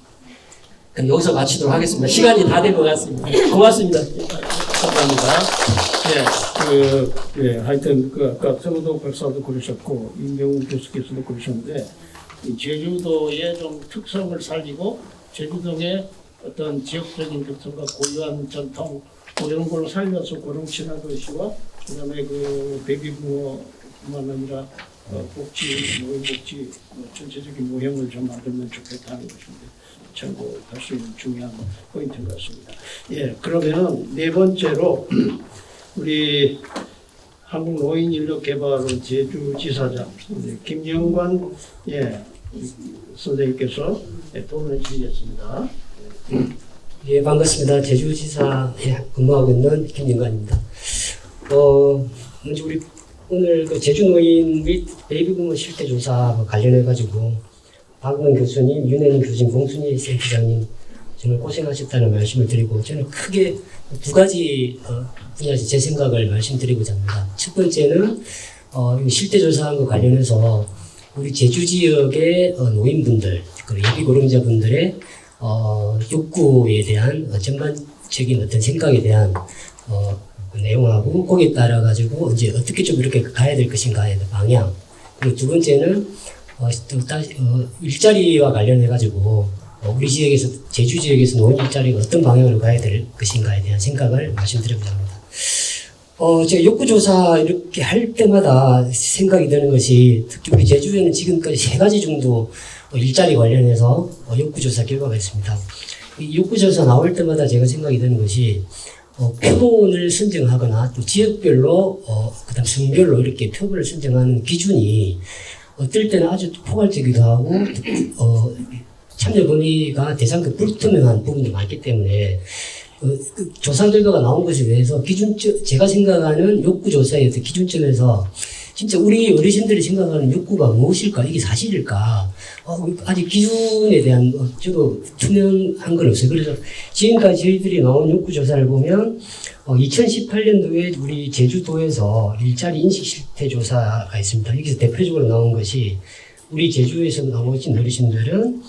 그럼 여기서 마치도록 하겠습니다. 시간이 다 된 것 같습니다. 고맙습니다. 감사합니다. 하여튼 아까 서문동 박사도 그러셨고 임병우 교수께서도 그러셨는데, 이 제주도의 좀 특성을 살리고 제주도의 어떤 지역적인 특성과 고유한 전통 이런 걸로 살려서 고령 친화 도시와 그다음에 베이비부모뿐만 아니라 노인 복지 전체적인 모형을 좀 만들면 좋겠다는 것인데 참고할 수 있는 중요한 포인트인 것 같습니다. 예, 그러면은 네 번째로 우리 한국노인인력개발원 제주지사장 김영관 선생님께서 도움을 주시겠습니다. 예, 반갑습니다. 제주지사에 근무하고 있는 김영관입니다. 먼저 우리 오늘 제주노인 및 베이비부모 실태조사와 관련해가지고 박은 교수님, 윤혜인 교수님, 봉순희 센터장님 정말 고생하셨다는 말씀을 드리고, 저는 크게 두 가지 분야에서 제 생각을 말씀드리고자 합니다. 첫 번째는 실태조사한 것 관련해서 우리 제주 지역의 노인분들, 그리고 예비고령자분들의 욕구에 대한 전반적인 어떤 생각에 대한 내용하고 거기에 따라 가지고 이제 어떻게 좀 이렇게 가야 될 것인가의 방향. 그리고 두 번째는 일자리와 관련해 가지고 우리 지역에서 제주 지역에서 노인 일자리가 어떤 방향으로 가야 될 것인가에 대한 생각을 말씀드리고자 합니다. 제가 욕구조사 이렇게 할 때마다 생각이 드는 것이, 특히 우리 제주에는 지금까지 3가지 정도 일자리 관련해서 욕구조사 결과가 있습니다. 이 욕구조사 나올 때마다 제가 생각이 드는 것이, 표본을 선정하거나 또 지역별로, 그 다음 성별로 이렇게 표본을 선정하는 기준이 어떨 때는 아주 포괄적이기도 하고, 참여 범위가 대상급 불투명한 부분도 많기 때문에 그 조사 결과가 나온 것에 대해서 제가 생각하는 욕구 조사의 어떤 기준점에서 진짜 우리 어르신들이 생각하는 욕구가 무엇일까? 이게 사실일까? 아직 기준에 대한 저도 투명한 건 없어요. 그래서 지금까지 저희들이 나온 욕구 조사를 보면 2018년도에 우리 제주도에서 일자리 인식 실태 조사가 있습니다. 여기서 대표적으로 나온 것이 우리 제주에서 나오신 어르신들은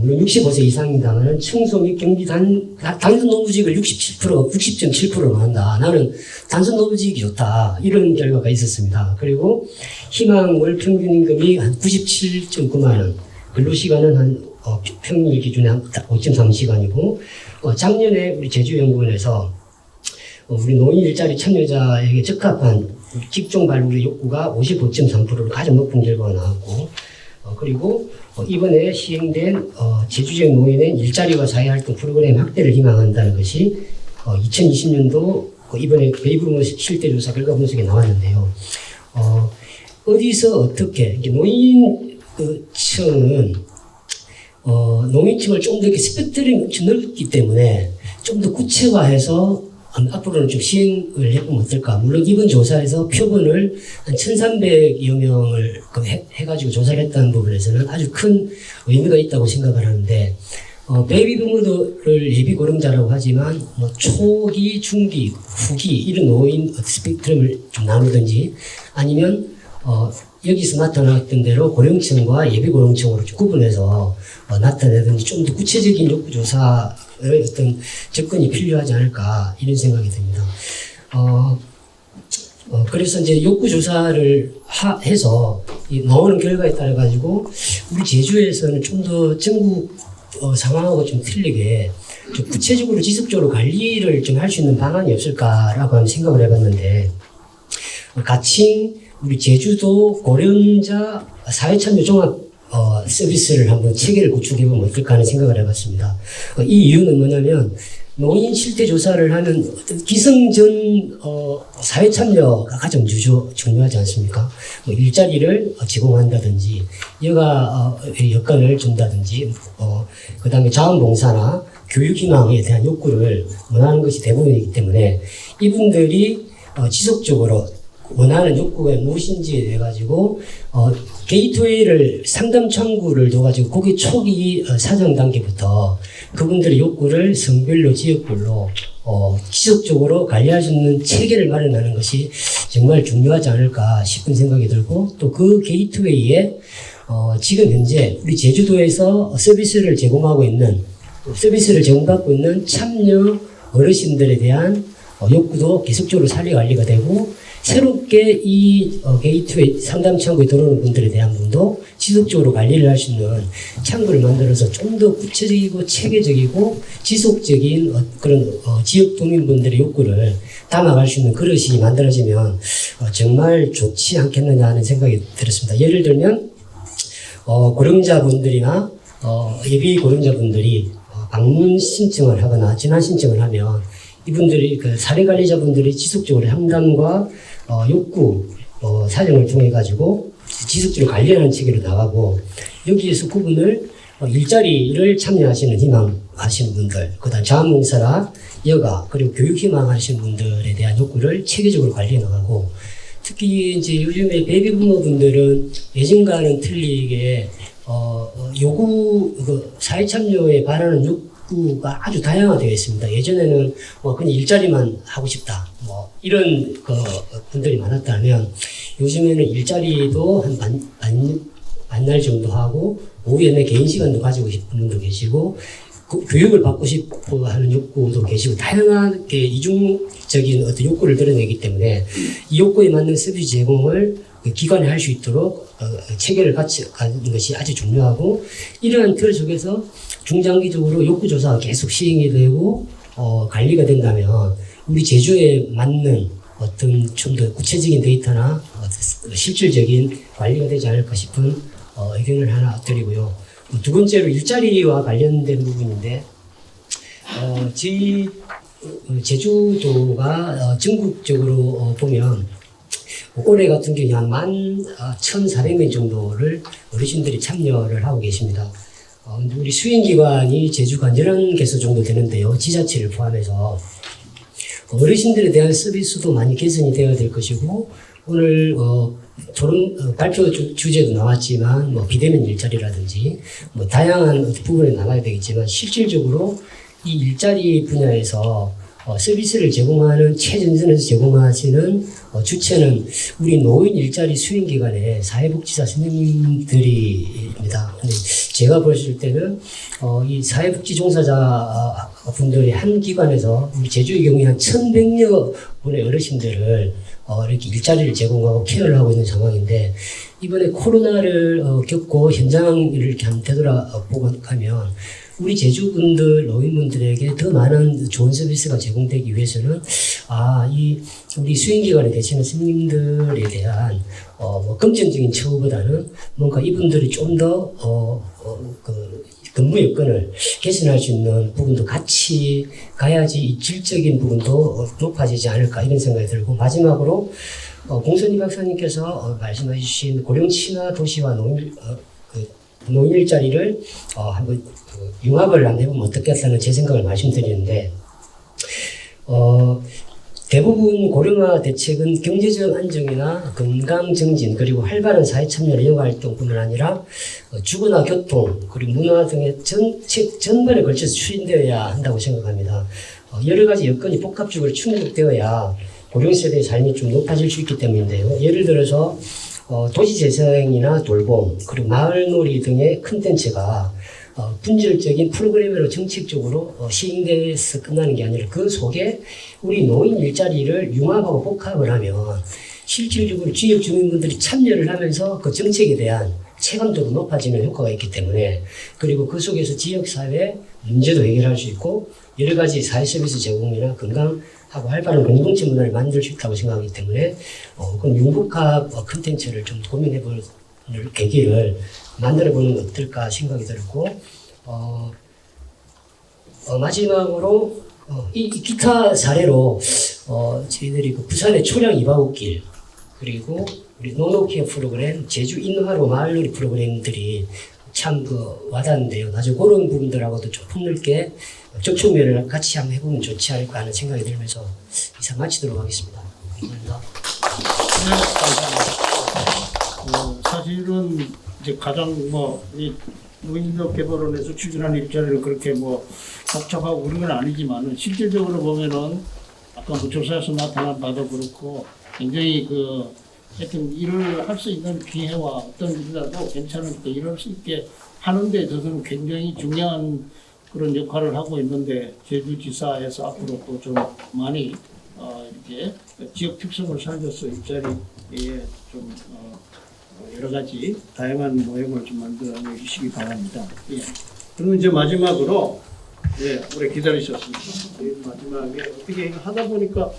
물론 65세 이상이다면 청소 및 경비 단순 노무직을 60.7%로 한다. 나는 단순 노무직이 좋다. 이런 결과가 있었습니다. 그리고 희망 월 평균 임금이 한 97.9만 원, 근로시간은 한 평일 기준에 한 5.3시간이고 작년에 우리 제주연구원에서 우리 노인 일자리 참여자에게 적합한 직종 발굴의 욕구가 55.3%로 가장 높은 결과가 나왔고 그리고 이번에 시행된 제주지역 노인의 일자리와 사회활동 프로그램 확대를 희망한다는 것이 2020년도 이번에 베이브부머 실태조사 결과 분석에 나왔는데요. 어디서 어떻게 노인층은 노인층을 좀 더 이렇게 스펙트럼이 넓기 때문에 좀 더 구체화해서 앞으로는 좀 시행을 해보면 어떨까. 물론 이번 조사에서 표본을 한 1,300여 명을 해가지고 조사를 했다는 부분에서는 아주 큰 의미가 있다고 생각을 하는데, 베이비 부모들을 예비 고령자라고 하지만, 초기, 중기, 후기, 이런 노인 스펙트럼을 좀 나누든지, 아니면, 여기서 나타났던 대로 고령층과 예비 고령층으로 좀 구분해서 나타내든지 좀 더 구체적인 욕구조사의 어떤 접근이 필요하지 않을까 이런 생각이 듭니다. 그래서 이제 욕구조사를 해서 나오는 결과에 따라 가지고 우리 제주에서는 좀 더 전국 상황하고 좀 틀리게 좀 구체적으로 지속적으로 관리를 좀 할 수 있는 방안이 없을까라고 한번 생각을 해봤는데 가칭 우리 제주도 고령자 사회참여 종합 서비스를 한번 체계를 구축해보면 어떨까 하는 생각을 해봤습니다. 이 이유는 뭐냐면 노인 실태 조사를 하는 어떤 기성전 사회참여가 가장 중요하지 않습니까? 일자리를 제공한다든지 여가 여건을 준다든지 그 다음에 자원봉사나 교육희망에 대한 욕구를 원하는 것이 대부분이기 때문에 이분들이 지속적으로 원하는 욕구가 무엇인지에 대해 가지고 게이트웨이를 상담 창구를 둬가지고 거기 초기 사정 단계부터 그분들의 욕구를 성별로 지역별로 지속적으로 관리할 수 있는 체계를 마련하는 것이 정말 중요하지 않을까 싶은 생각이 들고 또 그 게이트웨이에 지금 현재 우리 제주도에서 서비스를 제공받고 있는 참여 어르신들에 대한 욕구도 계속적으로 살리 관리가 되고 새롭게 이 게이트웨이 상담 창구에 들어오는 분들에 대한 분도 지속적으로 관리를 할 수 있는 창구를 만들어서 좀 더 구체적이고 체계적이고 지속적인 그런 지역 도민분들의 욕구를 담아갈 수 있는 그릇이 만들어지면 정말 좋지 않겠느냐 하는 생각이 들었습니다. 예를 들면 고령자분들이나 예비 고령자분들이 방문 신청을 하거나 진환 신청을 하면 이분들이 그 사례관리자분들이 지속적으로 상담과 욕구 사정을 통해 가지고 지속적으로 관리하는 체계로 나가고 여기에서 그분을 일자리를 참여하시는 희망하시는 분들, 그다음 자원봉사나 여가 그리고 교육 희망하시는 분들에 대한 욕구를 체계적으로 관리해 나가고 특히 이제 요즘에 베이비 부모분들은 예전과는 틀리게 요구 사회 참여에 바라는 욕구가 아주 다양화되어 있습니다. 예전에는 그냥 일자리만 하고 싶다 이런 분들이 많았다면 요즘에는 일자리도 한 만날 정도 하고 오후에는 개인 시간도 가지고 싶은 분도 계시고 교육을 받고 싶어 하는 욕구도 계시고 다양하게 이중적인 어떤 욕구를 드러내기 때문에 이 욕구에 맞는 서비스 제공을 기관에 할 수 있도록 체계를 같이 가는 것이 아주 중요하고 이러한 틀 속에서 중장기적으로 욕구조사가 계속 시행이 되고 관리가 된다면 우리 제주에 맞는 어떤 좀 더 구체적인 데이터나 실질적인 관리가 되지 않을까 싶은 의견을 하나 드리고요. 두 번째로 일자리와 관련된 부분인데 저희 제주도가 전국적으로 보면 올해 같은 경우에 한 11,400명 정도를 어르신들이 참여를 하고 계십니다. 우리 수행기관이 제주가 11개소 정도 되는데요. 지자체를 포함해서 어르신들에 대한 서비스도 많이 개선이 되어야 될 것이고, 오늘 발표 주제도 나왔지만 뭐 비대면 일자리라든지 뭐 다양한 부분에 나가야 되겠지만, 실질적으로 이 일자리 분야에서 서비스를 제공하는 최전선에서 제공하시는 주체는 우리 노인 일자리 수행기관의 사회복지사 선생님들입니다. 근데 제가 보실 때는 이 사회복지 종사자 분들이 한 기관에서 우리 제주의 경우에 한 1,100여 분의 어르신들을 이렇게 일자리를 제공하고 케어를 하고 있는 상황인데, 이번에 코로나를 겪고 현장을 이렇게 한번 되돌아보고 하면 우리 제주분들, 노인분들에게 더 많은 좋은 서비스가 제공되기 위해서는 우리 수행기관에 계시는 스님들에 대한 뭐 금전적인 처우보다는 뭔가 이분들이 좀 더 근무 여건을 개선할 수 있는 부분도 같이 가야지 이 질적인 부분도 높아지지 않을까, 이런 생각이 들고, 마지막으로 공선희 박사님께서 말씀해 주신 고령 친화 도시와 노인 일자리를 한번 융합을 안 해보면 어떻겠다는 제 생각을 말씀드리는데, 대부분 고령화 대책은 경제적 안정이나 건강 정진, 그리고 활발한 사회 참여 영화 활동뿐만 아니라 주거나 교통, 그리고 문화 등의 정책 전반에 걸쳐서 추진되어야 한다고 생각합니다. 여러 가지 여건이 복합적으로 충족되어야 고령 세대의 삶이 좀 높아질 수 있기 때문인데요. 예를 들어서 도시재생이나 돌봄, 그리고 마을놀이 등의 콘텐츠가 분절적인 프로그램으로 정책적으로 시행돼서 끝나는 게 아니라, 그 속에 우리 노인 일자리를 융합하고 복합을 하면 실질적으로 지역 주민분들이 참여를 하면서 그 정책에 대한 체감도도 높아지는 효과가 있기 때문에, 그리고 그 속에서 지역사회 문제도 해결할 수 있고 여러 가지 사회 서비스 제공이나 건강하고 활발한 공동체 문화를 만들 수 있다고 생각하기 때문에 그런 융복합 콘텐츠를 좀 고민해볼 계기를 만들어보는 건 어떨까 생각이 들었고, 마지막으로 이 기타 사례로 저희들이 그 부산의 초량 이바웃길, 그리고 우리 노노케어 프로그램, 제주 인하로 마을놀이 프로그램들이 참 와닿는데요. 나중에 그런 부분들하고도 좀 폭넓게 접촉면을 같이 한번 해보면 좋지 않을까 하는 생각이 들면서 이상 마치도록 하겠습니다. 감사합니다. 네, 감사합니다. 사실은 이제 가장 이 노인력 개발원에서 추진한 일자리를 그렇게 복잡하고 그런 건 아니지만은, 실질적으로 보면은 아까 조사에서 나타난 바도 그렇고 굉장히 하여튼 일을 할 수 있는 기회와 어떤 일이라도 괜찮으니까 일할 수 있게 하는 데 있어서는 굉장히 중요한 그런 역할을 하고 있는데, 제주지사에서 앞으로 또 좀 많이 이렇게 지역 특성을 살려서 일자리에 좀 여러 가지 다양한 모형을 좀 만들어 주시기 바랍니다. 예. 그리고 이제 마지막으로, 오래 기다리셨습니다. 마지막에 어떻게 하다 보니까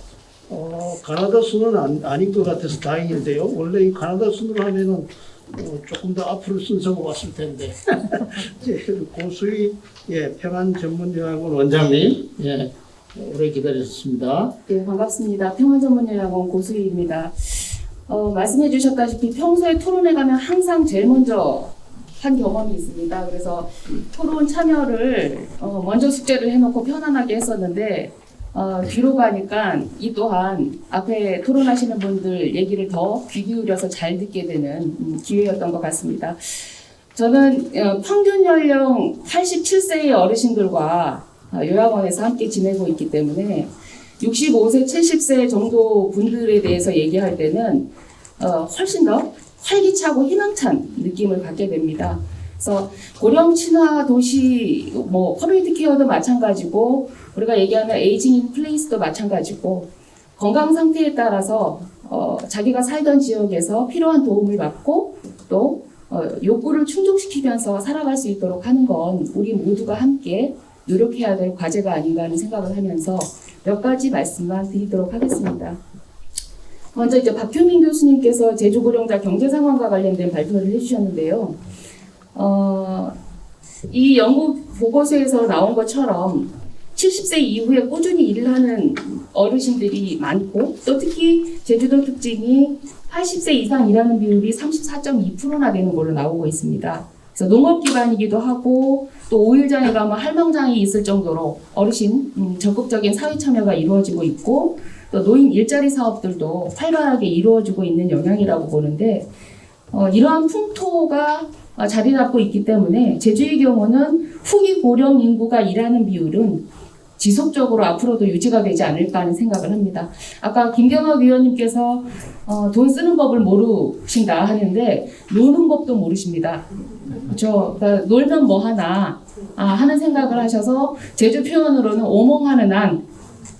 가나다 순은 아닌 것 같아서 다행인데요. 원래 이 가나다 순으로 하면은 조금 더 앞으로 순서가 왔을 텐데. 고수희 평안전문요양원 원장님, 오래 기다렸습니다. 네, 반갑습니다. 평안전문요양원 고수희입니다. 말씀해 주셨다시피 평소에 토론회 가면 항상 제일 먼저 한 경험이 있습니다. 그래서 토론 참여를 먼저 숙제를 해놓고 편안하게 했었는데, 뒤로 가니까 이 또한 앞에 토론하시는 분들 얘기를 더 귀 기울여서 잘 듣게 되는 기회였던 것 같습니다. 저는 평균 연령 87세의 어르신들과 요양원에서 함께 지내고 있기 때문에 65세, 70세 정도 분들에 대해서 얘기할 때는 훨씬 더 활기차고 희망찬 느낌을 갖게 됩니다. 그래서 고령 친화 도시, 커뮤니티 케어도 마찬가지고, 우리가 얘기하는 에이징 인 플레이스도 마찬가지고, 건강 상태에 따라서 자기가 살던 지역에서 필요한 도움을 받고 또 욕구를 충족시키면서 살아갈 수 있도록 하는 건 우리 모두가 함께 노력해야 될 과제가 아닌가 하는 생각을 하면서 몇 가지 말씀만 드리도록 하겠습니다. 먼저 이제 박효민 교수님께서 제주고령자 경제 상황과 관련된 발표를 해주셨는데요. 이 연구 보고서에서 나온 것처럼 70세 이후에 꾸준히 일을 하는 어르신들이 많고, 또 특히 제주도 특징이 80세 이상 일하는 비율이 34.2%나 되는 걸로 나오고 있습니다. 그래서 농업 기반이기도 하고 또 5일장에 가면 할망장이 있을 정도로 어르신 적극적인 사회 참여가 이루어지고 있고 또 노인 일자리 사업들도 활발하게 이루어지고 있는 영향이라고 보는데 이러한 풍토가 자리 잡고 있기 때문에 제주의 경우는 후기 고령 인구가 일하는 비율은 지속적으로 앞으로도 유지가 되지 않을까 하는 생각을 합니다. 아까 김경학 위원님께서 돈 쓰는 법을 모르신다 하는데 노는 법도 모르십니다. 그렇죠? 그러니까 놀면 뭐 하나 하는 생각을 하셔서 제주 표현으로는 오몽하는 한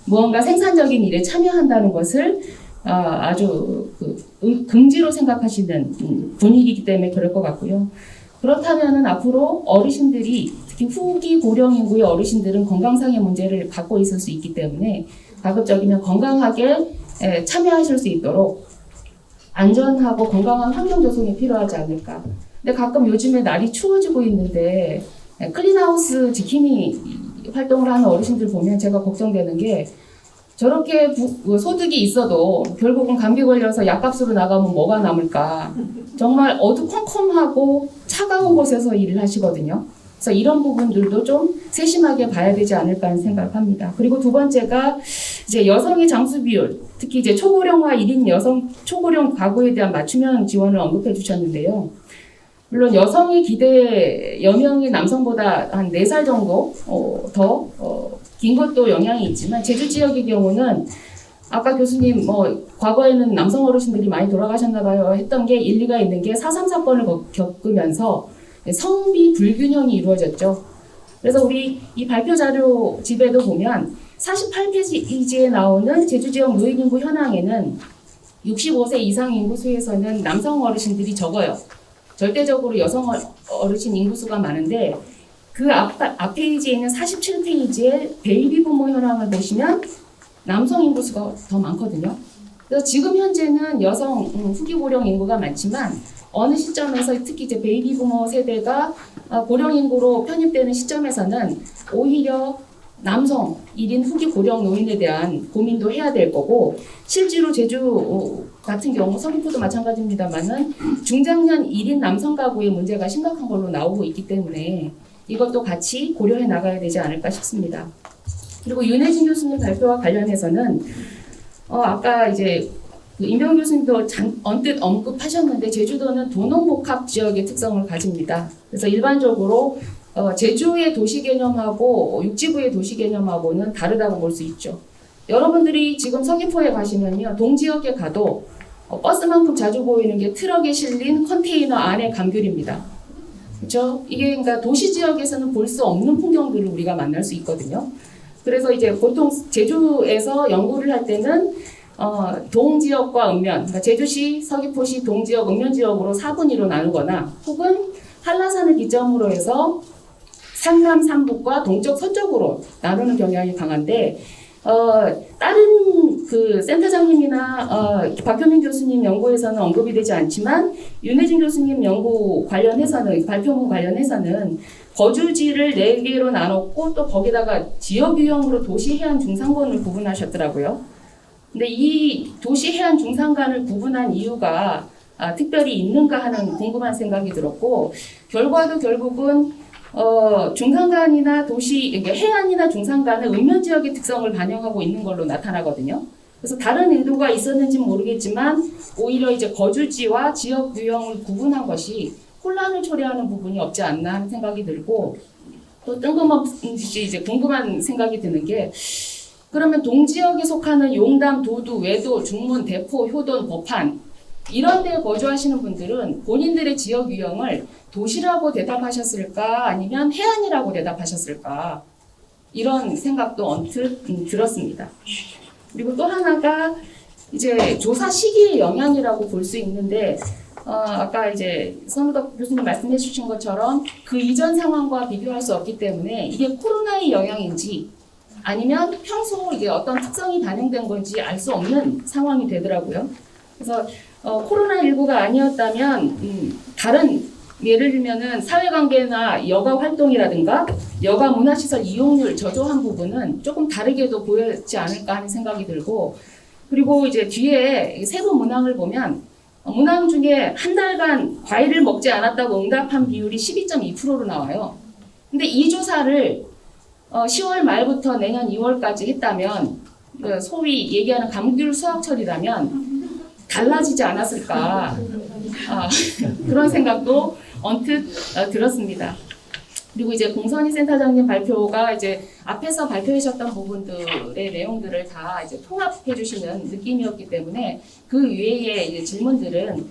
무언가 생산적인 일에 참여한다는 것을 아주 긍지로 생각하시는 분위기이기 때문에 그럴 것 같고요. 그렇다면은 앞으로 어르신들이 특히 후기 고령 인구의 어르신들은 건강상의 문제를 갖고 있을 수 있기 때문에 가급적이면 건강하게 참여하실 수 있도록 안전하고 건강한 환경 조성이 필요하지 않을까. 근데 가끔 요즘에 날이 추워지고 있는데 클린하우스 지킴이 활동을 하는 어르신들 보면 제가 걱정되는 게 저렇게 소득이 있어도 결국은 감기 걸려서 약값으로 나가면 뭐가 남을까. 정말 어두컴컴하고 차가운 곳에서 일을 하시거든요. 그래서 이런 부분들도 좀 세심하게 봐야 되지 않을까 하는 생각을 합니다. 그리고 두 번째가 이제 여성의 장수 비율, 특히 이제 초고령화 1인 여성 초고령 가구에 대한 맞춤형 지원을 언급해 주셨는데요. 물론 여성의 기대 여명이 남성보다 한 4살 정도 더 긴 것도 영향이 있지만 제주 지역의 경우는 아까 교수님 과거에는 남성 어르신들이 많이 돌아가셨나 봐요 했던 게 일리가 있는 게 4.3 사건을 겪으면서 성비 불균형이 이루어졌죠. 그래서 우리 이 발표 자료 집에도 보면 48페이지에 나오는 제주 지역 노인 인구 현황에는 65세 이상 인구수에서는 남성 어르신들이 적어요. 절대적으로 여성 어르신 인구수가 많은데 그 앞 페이지에 있는 47페이지에 베이비 부모 현황을 보시면 남성 인구수가 더 많거든요. 그래서 지금 현재는 여성 후기 고령 인구가 많지만 어느 시점에서 특히 이제 베이비 부모 세대가 고령 인구로 편입되는 시점에서는 오히려 남성 1인 후기 고령 노인에 대한 고민도 해야 될 거고 실제로 제주 같은 경우 서귀포도 마찬가지입니다만은 중장년 1인 남성 가구의 문제가 심각한 걸로 나오고 있기 때문에 이것도 같이 고려해 나가야 되지 않을까 싶습니다. 그리고 윤혜진 교수님 발표와 관련해서는 아까 이제 임병 교수님도 언뜻 언급하셨는데 제주도는 도농복합 지역의 특성을 가집니다. 그래서 일반적으로 제주의 도시 개념하고 육지부의 도시 개념하고는 다르다고 볼 수 있죠. 여러분들이 지금 서귀포에 가시면요, 동지역에 가도 버스만큼 자주 보이는 게 트럭에 실린 컨테이너 안의 감귤입니다. 그렇죠? 이게 그러니까 도시 지역에서는 볼 수 없는 풍경들을 우리가 만날 수 있거든요. 그래서 이제 보통 제주에서 연구를 할 때는 동지역과 읍면, 그러니까 제주시, 서귀포시, 동지역, 읍면 지역으로 4분위로 나누거나 혹은 한라산을 기점으로 해서 상남, 삼북과 동쪽, 서쪽으로 나누는 경향이 강한데 다른 그 센터장님이나 박효민 교수님 연구에서는 언급이 되지 않지만 윤혜진 교수님 연구 관련해서는 발표문 관련해서는 거주지를 4개로 나눴고 또 거기다가 지역 유형으로 도시, 해안, 중산권을 구분하셨더라고요. 근데 이 도시, 해안, 중산간을 구분한 이유가 특별히 있는가 하는 궁금한 생각이 들었고 결과도 결국은 중산간이나 도시, 해안이나 중산간은 읍면 지역의 특성을 반영하고 있는 걸로 나타나거든요. 그래서 다른 의도가 있었는지는 모르겠지만 오히려 이제 거주지와 지역 유형을 구분한 것이 혼란을 초래하는 부분이 없지 않나 하는 생각이 들고 또 뜬금없이 이제 궁금한 생각이 드는 게 그러면 동지역에 속하는 용담, 도두, 외도, 중문, 대포, 효돈, 법한 이런 데 거주하시는 분들은 본인들의 지역 유형을 도시라고 대답하셨을까 아니면 해안이라고 대답하셨을까 이런 생각도 언뜻 들었습니다. 그리고 또 하나가 이제 조사 시기의 영향이라고 볼 수 있는데 아까 이제 선우덕 교수님 말씀해 주신 것처럼 그 이전 상황과 비교할 수 없기 때문에 이게 코로나의 영향인지 아니면 평소 이게 어떤 특성이 반영된 건지 알 수 없는 상황이 되더라고요. 그래서 코로나19가 아니었다면 다른 예를 들면은 사회관계나 여가 활동이라든가 여가 문화시설 이용률 저조한 부분은 조금 다르게도 보였지 않을까 하는 생각이 들고 그리고 이제 뒤에 세부 문항을 보면 문항 중에 한 달간 과일을 먹지 않았다고 응답한 비율이 12.2%로 나와요. 근데 이 조사를 10월 말부터 내년 2월까지 했다면 소위 얘기하는 감귤 수확철이라면 달라지지 않았을까 그런 생각도 언뜻 들었습니다. 그리고 이제 공선희 센터장님 발표가 이제 앞에서 발표하셨던 부분들의 내용들을 다 이제 통합해 주시는 느낌이었기 때문에 그 외의 이제 질문들은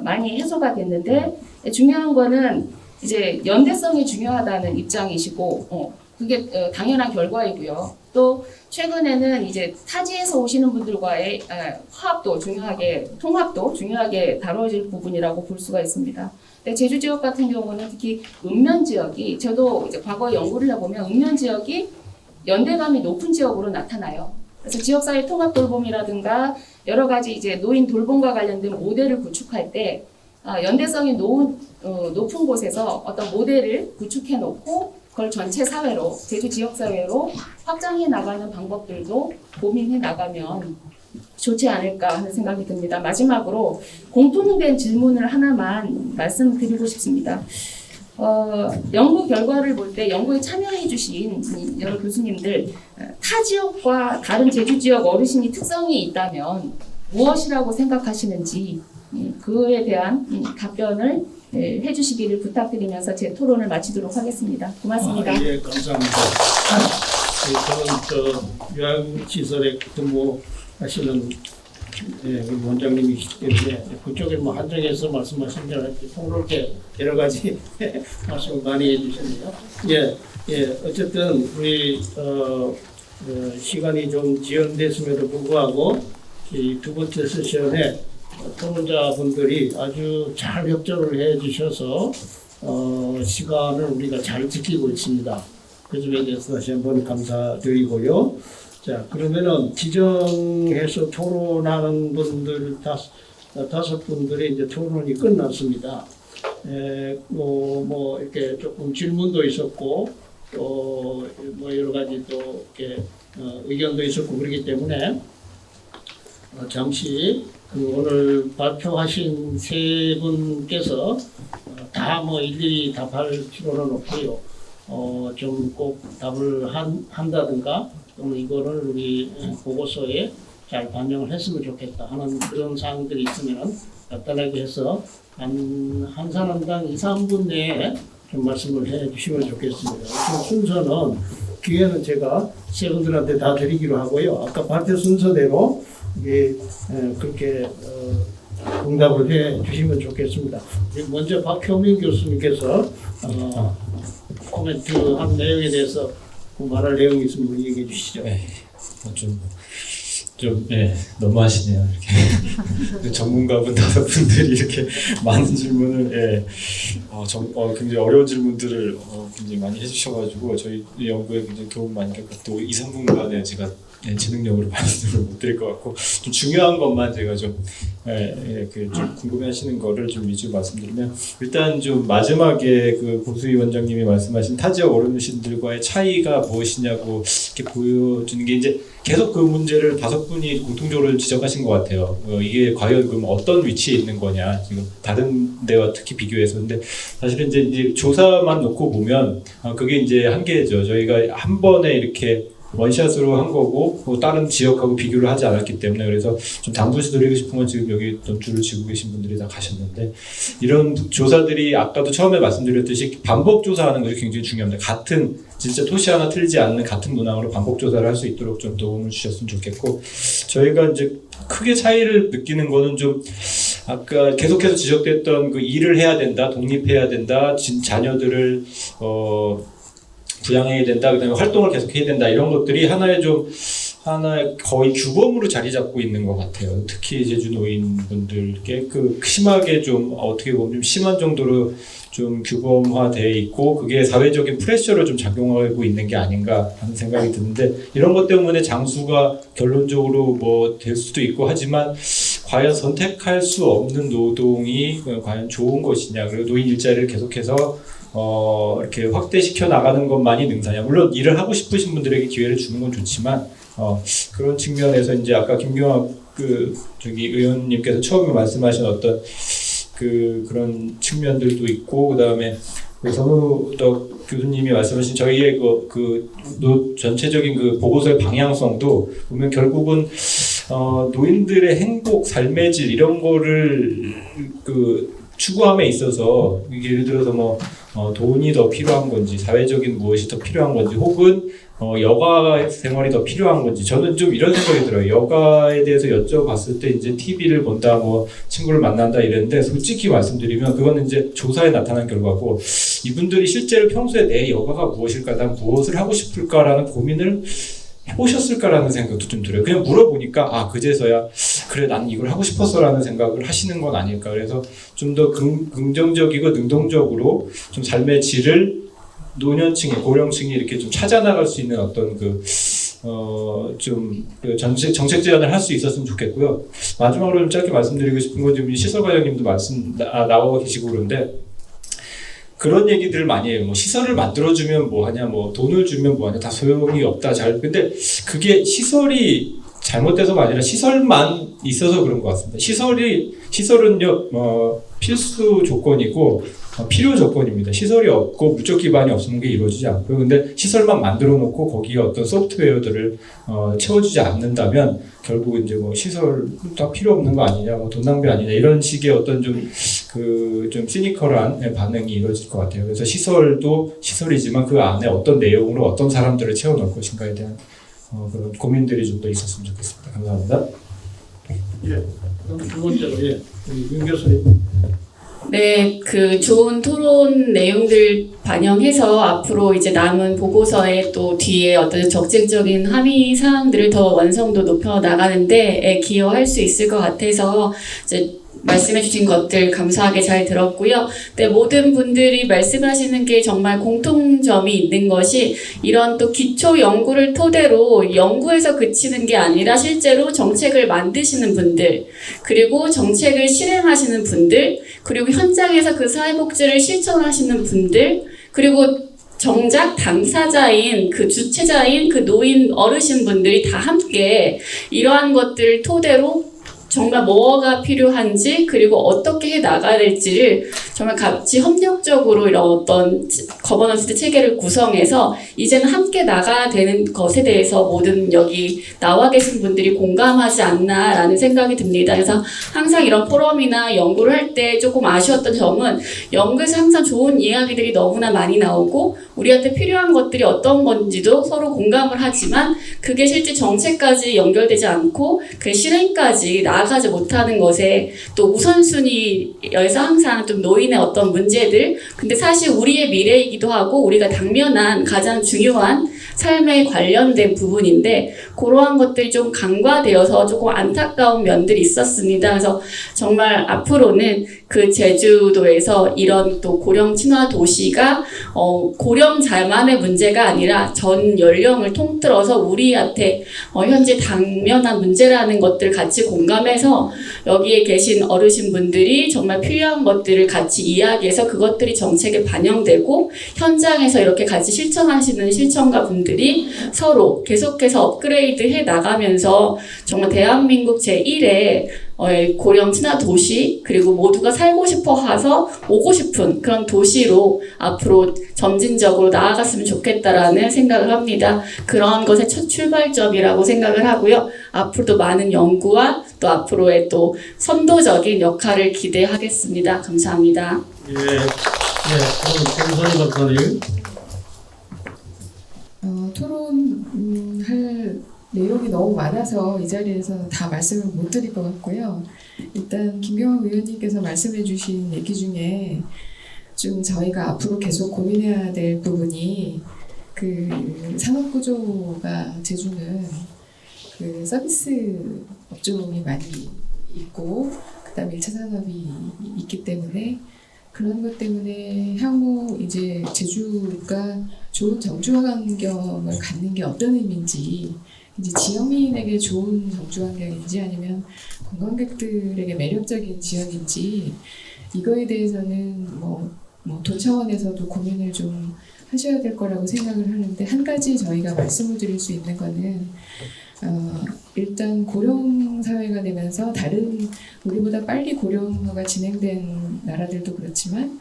많이 해소가 됐는데 중요한 거는 이제 연대성이 중요하다는 입장이시고 그게 당연한 결과이고요. 또 최근에는 이제 타지에서 오시는 분들과의 통합도 중요하게 다뤄질 부분이라고 볼 수가 있습니다. 제주 지역 같은 경우는 특히 읍면 지역이 저도 이제 과거 연구를 해보면 읍면 지역이 연대감이 높은 지역으로 나타나요. 그래서 지역사회 통합 돌봄이라든가 여러 가지 이제 노인 돌봄과 관련된 모델을 구축할 때 연대성이 높은 곳에서 어떤 모델을 구축해 놓고 그걸 전체 사회로 제주 지역 사회로 확장해 나가는 방법들도 고민해 나가면 좋지 않을까 하는 생각이 듭니다. 마지막으로 공통된 질문을 하나만 말씀드리고 싶습니다. 연구 결과를 볼 때 연구에 참여해 주신 여러 교수님들 타 지역과 다른 제주 지역 어르신이 특성이 있다면 무엇이라고 생각하시는지 그에 대한 답변을 해주시기를 부탁드리면서 제 토론을 마치도록 하겠습니다. 고맙습니다. 예, 감사합니다. 저는 요양시설에 근무하시는 우리 원장님이시기 때문에 그쪽에 한정해서 말씀하신 줄 알았지 폭넓게 여러 가지 말씀을 많이 해주셨네요. 어쨌든 우리 시간이 좀 지연됐음에도 불구하고 이 두 번째 세션에 토론자분들이 아주 잘 협조를 해주셔서 시간을 우리가 잘 지키고 있습니다. 그 점에 대해서 다시 한번 감사드리고요. 자, 그러면은 지정해서 토론하는 분들 다섯 분들의 이제 토론이 끝났습니다. 이렇게 조금 질문도 있었고, 또 여러 가지 또 이렇게 의견도 있었고 그렇기 때문에 잠시 오늘 발표하신 세 분께서 다 일일이 답할 필요는 없고요. 좀 꼭 답을 한다든가 또는 이거를 우리 보고서에 잘 반영을 했으면 좋겠다 하는 그런 사항들이 있으면 간단하게 해서 한 사람당 2, 3분 내에 좀 말씀을 해 주시면 좋겠습니다. 순서는 기회는 제가 세 분들한테 다 드리기로 하고요. 아까 발표 순서대로 그렇게 응답을 해 주시면 좋겠습니다. 먼저 박효민 교수님께서 코멘트한 내용에 대해서 말할 내용이 있으면 얘기해 주시죠. 네, 너무하시네요. 이렇게 전문가분 다섯 분들이 이렇게 많은 질문을 굉장히 어려운 질문들을 굉장히 많이 해주셔가지고 저희 연구에 굉장히 도움 많이 됐고 또 2, 3분간에 제가 지능력으로 말씀을 못 드릴 것 같고 좀 중요한 것만 제가 좀 궁금해하시는 거를 좀 위주로 말씀드리면 일단 좀 마지막에 그 고수희 원장님이 말씀하신 타 지역 어르신들과의 차이가 무엇이냐고 이렇게 보여주는 게 이제 계속 그 문제를 다섯 분이 공통적으로 지적하신 것 같아요. 이게 과연 그럼 어떤 위치에 있는 거냐 지금 다른 데와 특히 비교해서 근데 사실은 이제 조사만 놓고 보면 그게 이제 한계죠. 저희가 한 번에 이렇게 원샷으로 한 거고 다른 지역하고 비교를 하지 않았기 때문에 그래서 좀 당부시드리고 싶은 건 지금 여기 줄을 쥐고 계신 분들이 다 가셨는데 이런 조사들이 아까도 처음에 말씀드렸듯이 반복 조사하는 것이 굉장히 중요합니다. 같은 진짜 토시 하나 틀리지 않는 같은 문항으로 반복 조사를 할 수 있도록 좀 도움을 주셨으면 좋겠고 저희가 이제 크게 차이를 느끼는 거는 좀 아까 계속해서 지적됐던 그 일을 해야 된다, 독립해야 된다, 자녀들을 부양해야 된다, 그다음에 활동을 계속해야 된다 이런 것들이 하나의 거의 규범으로 자리 잡고 있는 것 같아요. 특히 제주 노인분들께 심하게 좀 어떻게 보면 좀 심한 정도로 좀 규범화되어 있고 그게 사회적인 프레셔로 좀 작용하고 있는 게 아닌가 하는 생각이 드는데 이런 것 때문에 장수가 결론적으로 될 수도 있고 하지만 과연 선택할 수 없는 노동이 과연 좋은 것이냐 그리고 노인 일자리를 계속해서 이렇게 확대시켜 나가는 것만이 능사냐. 물론 일을 하고 싶으신 분들에게 기회를 주는 건 좋지만 그런 측면에서 이제 아까 김경학 저기 의원님께서 처음에 말씀하신 어떤 그런 측면들도 있고, 그다음에 선우덕 교수님이 말씀하신 저희의 전체적인 그 보고서의 방향성도 보면 결국은 노인들의 행복, 삶의 질 이런 거를 추구함에 있어서 예를 들어서 돈이 더 필요한 건지, 사회적인 무엇이 더 필요한 건지, 혹은 여가 생활이 더 필요한 건지, 저는 좀 이런 생각이 들어요. 여가에 대해서 여쭤봤을 때 이제 TV를 본다, 친구를 만난다 이랬는데, 솔직히 말씀드리면 그거는 이제 조사에 나타난 결과고, 이분들이 실제로 평소에 내 여가가 무엇일까, 난 무엇을 하고 싶을까라는 고민을 해보셨을까라는 생각도 좀 들어요. 그냥 물어보니까 그제서야 그래 난 이걸 하고 싶었어라는 생각을 하시는 건 아닐까. 그래서 좀 더 긍정적이고 능동적으로 좀 삶의 질을 노년층이, 고령층이 이렇게 좀 찾아나갈 수 있는 어떤 정책 제안을 할 수 있었으면 좋겠고요. 마지막으로 좀 짧게 말씀드리고 싶은 건 지금 시설 과장님도 나와 계시고 그런데, 그런 얘기들을 많이 해요. 시설을 만들어주면 뭐하냐, 돈을 주면 뭐하냐, 다 소용이 없다. 근데 그게 시설이 잘못돼서가 아니라 시설만 있어서 그런 것 같습니다. 시설은요, 필수 조건이고, 필요 조건입니다. 시설이 없고 물적 기반이 없으면 그게 이루어지지 않고요. 근데 시설만 만들어 놓고 거기에 어떤 소프트웨어들을 채워주지 않는다면 결국 이제 시설 다 필요 없는 거 아니냐, 돈 낭비 아니냐, 이런 식의 어떤 좀 시니컬한 반응이 이루어질 것 같아요. 그래서 시설도 시설이지만 그 안에 어떤 내용으로 어떤 사람들을 채워넣을 것인가에 대한 그런 고민들이 좀 더 있었으면 좋겠습니다. 감사합니다. 예. 그럼 두 번째로 윤 교수님. 네, 좋은 토론 내용들 반영해서 앞으로 이제 남은 보고서에 또 뒤에 어떤 적극적인 함의 사항들을 더 완성도 높여 나가는데 기여할 수 있을 것 같아서 이제 말씀해주신 것들 감사하게 잘 들었고요. 네, 모든 분들이 말씀하시는 게 정말 공통점이 있는 것이 이런 또 기초 연구를 토대로 연구에서 그치는 게 아니라 실제로 정책을 만드시는 분들, 그리고 정책을 실행하시는 분들, 그리고 현장에서 그 사회복지를 실천하시는 분들, 그리고 정작 당사자인 주체자인 노인 어르신 분들이 다 함께 이러한 것들을 토대로 정말 뭐가 필요한지, 그리고 어떻게 해 나가야 될지를 정말 같이 협력적으로 이런 어떤 거버넌스 체계를 구성해서 이제는 함께 나가야 되는 것에 대해서 모든 여기 나와 계신 분들이 공감하지 않나라는 생각이 듭니다. 그래서 항상 이런 포럼이나 연구를 할 때 조금 아쉬웠던 점은 연구에서 항상 좋은 이야기들이 너무나 많이 나오고 우리한테 필요한 것들이 어떤 건지도 서로 공감을 하지만 그게 실제 정책까지 연결되지 않고 그 실행까지 나아가지 못하는 것에 또 우선순위에서 항상 좀 노인의 어떤 문제들, 근데 사실 우리의 미래이기도 하고 우리가 당면한 가장 중요한 삶에 관련된 부분인데 그러한 것들이 좀 간과되어서 조금 안타까운 면들이 있었습니다. 그래서 정말 앞으로는 제주도에서 이런 또 고령 친화 도시가 고령자만의 문제가 아니라 전 연령을 통틀어서 우리한테 현재 당면한 문제라는 것들 같이 공감해서 여기에 계신 어르신분들이 정말 필요한 것들을 같이 이야기해서 그것들이 정책에 반영되고 현장에서 이렇게 같이 실천하시는 실천가 분들이 서로 계속해서 업그레이드 해 나가면서 정말 대한민국 제1의 고령 친화 도시, 그리고 모두가 살고 싶어 해서 오고 싶은 그런 도시로 앞으로 점진적으로 나아갔으면 좋겠다라는 생각을 합니다. 그런 것의 첫 출발점이라고 생각을 하고요. 앞으로도 많은 연구와 또 앞으로의 또 선도적인 역할을 기대하겠습니다. 감사합니다. 예. 그럼 김선희 박사님. 토론할 내용이 너무 많아서 이 자리에서 다 말씀을 못 드릴 것 같고요. 일단 김경환 의원님께서 말씀해 주신 얘기 중에 좀 저희가 앞으로 계속 고민해야 될 부분이 산업구조가 제주는 서비스 업종이 많이 있고 그다음에 1차 산업이 있기 때문에 그런 것 때문에 향후 이제 제주가 좋은 정주 환경을 갖는 게 어떤 의미인지, 이제 지역민에게 좋은 정주 환경인지 아니면 관광객들에게 매력적인 지역인지, 이거에 대해서는 돈 차원에서도 고민을 좀 하셔야 될 거라고 생각을 하는데, 한 가지 저희가 말씀을 드릴 수 있는 거는 일단 고령 사회가 되면서 다른 우리보다 빨리 고령화가 진행된 나라들도 그렇지만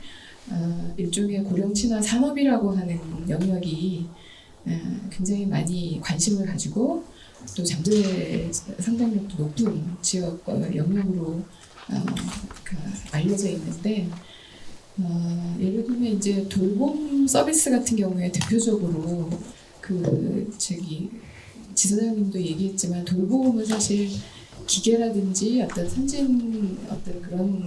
일종의 고령 친화 산업이라고 하는 영역이 굉장히 많이 관심을 가지고 또 잠재 상당력도 높은 지역 영역으로 알려져 있는데 예를 들면 이제 돌봄 서비스 같은 경우에 대표적으로 지사장님도 얘기했지만 돌봄은 사실 기계라든지 어떤 선진 어떤 그런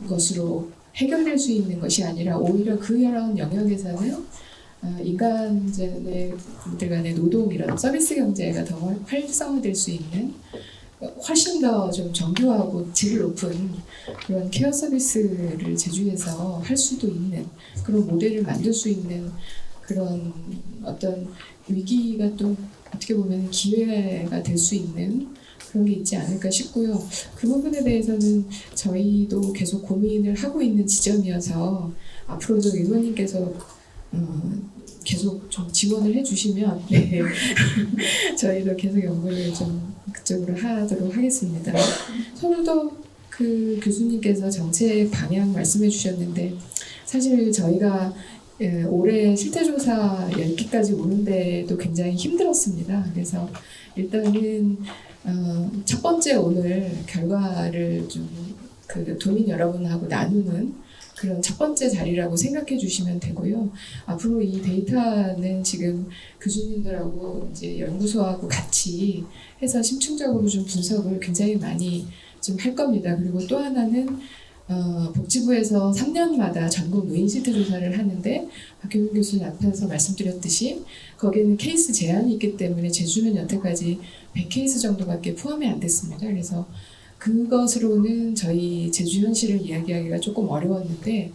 것으로 해결될 수 있는 것이 아니라 오히려 그런 영역에서는 인간들 간의 노동 이런 서비스 경제가 더 활성화될 수 있는 훨씬 더 좀 정교하고 질 높은 그런 케어 서비스를 제주에서 할 수도 있는 그런 모델을 만들 수 있는 그런 어떤 위기가 또 어떻게 보면 기회가 될 수 있는 그런 게 있지 않을까 싶고요. 그 부분에 대해서는 저희도 계속 고민을 하고 있는 지점이어서 앞으로도 의원님께서 계속 좀 지원을 해주시면 네. 저희도 계속 연구를 좀 그쪽으로 하도록 하겠습니다. 손우덕 교수님께서 정책 방향 말씀해 주셨는데 사실 저희가 올해 실태조사 10기까지 오는데도 굉장히 힘들었습니다. 그래서 일단은 첫 번째 오늘 결과를 좀 도민 여러분하고 나누는 그런 첫 번째 자리라고 생각해 주시면 되고요. 앞으로 이 데이터는 지금 교수님들하고 이제 연구소하고 같이 해서 심층적으로 좀 분석을 굉장히 많이 좀 할 겁니다. 그리고 또 하나는 복지부에서 3년마다 전국 노인 실태 조사를 하는데 박효민 교수님 앞에서 말씀드렸듯이 거기에는 케이스 제한이 있기 때문에 제주는 여태까지 100케이스 정도밖에 포함이 안 됐습니다. 그래서 그것으로는 저희 제주 현실을 이야기하기가 조금 어려웠는데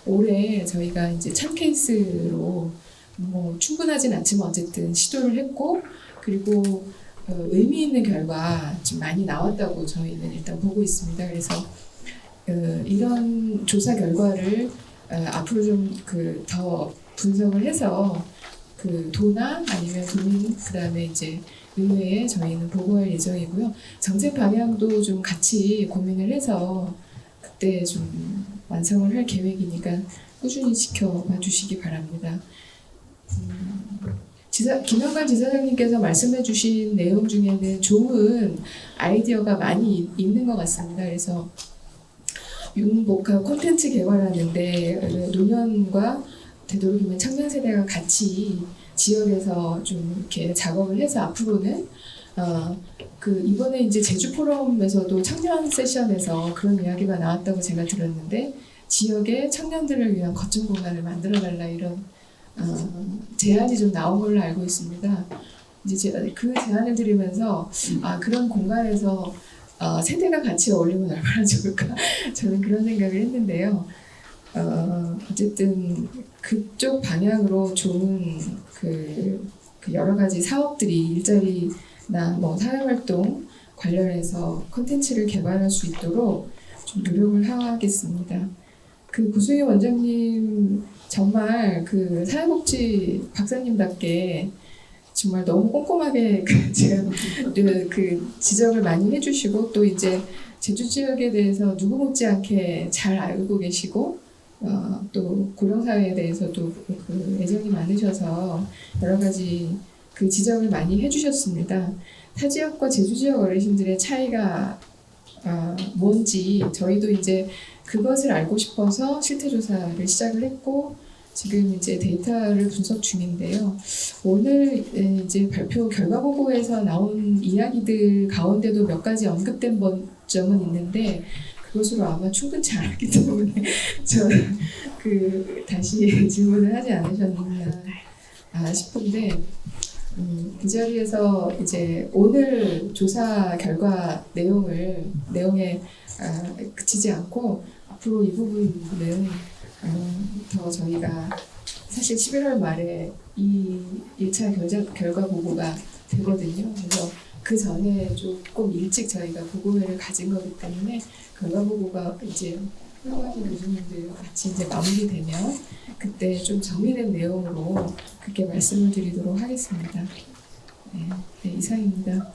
올해 저희가 이제 1000케이스로 뭐 충분하진 않지만 어쨌든 시도를 했고 그리고 의미 있는 결과 좀 많이 나왔다고 저희는 일단 보고 있습니다. 그래서 이런 조사 결과를 앞으로 좀 더 분석을 해서 도나 아니면 도민 그다음에 이제 의회에 저희는 보고할 예정이고요. 정책 방향도 좀 같이 고민을 해서 그때 좀 완성을 할 계획이니까 꾸준히 지켜봐 주시기 바랍니다. 김영관 지사장님께서 말씀해 주신 내용 중에는 좋은 아이디어가 많이 있는 것 같습니다. 그래서 융복합 콘텐츠 개발하는데 노년과 되도록이면 청년 세대가 같이 지역에서 좀 이렇게 작업을 해서 앞으로는 이번에 이제 제주 포럼에서도 청년 세션에서 그런 이야기가 나왔다고 제가 들었는데 지역의 청년들을 위한 거점 공간을 만들어달라 이런 제안이 좀 나온 걸로 알고 있습니다. 이제 제가 그 제안을 드리면서 그런 공간에서 세대가 같이 어울리면 얼마나 좋을까 저는 그런 생각을 했는데요. 어쨌든 그쪽 방향으로 좋은 그 여러 가지 사업들이 일자리나 뭐 사회활동 관련해서 콘텐츠를 개발할 수 있도록 좀 노력을 하겠습니다. 구수희 원장님 정말 사회복지 박사님답게 정말 너무 꼼꼼하게 제가 지적을 많이 해주시고 또 이제 제주 지역에 대해서 누구 못지않게 잘 알고 계시고 또 고령사회에 대해서도 애정이 많으셔서 여러 가지 지적을 많이 해주셨습니다. 타 지역과 제주 지역 어르신들의 차이가 뭔지 저희도 이제 그것을 알고 싶어서 실태조사를 시작을 했고 지금 이제 데이터를 분석 중인데요. 오늘 이제 발표 결과 보고에서 나온 이야기들 가운데도 몇 가지 언급된 점은 있는데 그것으로 아마 충분치 않았기 때문에 저는 다시 질문을 하지 않으셨나 싶은데 이 자리에서 이제 오늘 조사 결과 내용에 그치지 않고 앞으로 이 부분은 더 저희가 사실 11월 말에 이 1차 결과 보고가 되거든요. 그래서 그 전에 조금 일찍 저희가 보고회를 가진 거기 때문에 결과 보고가 이제 훌륭하신 교수님들과 같이 이제 마무리되면 그때 좀 정리된 내용으로 그렇게 말씀을 드리도록 하겠습니다. 네, 이상입니다.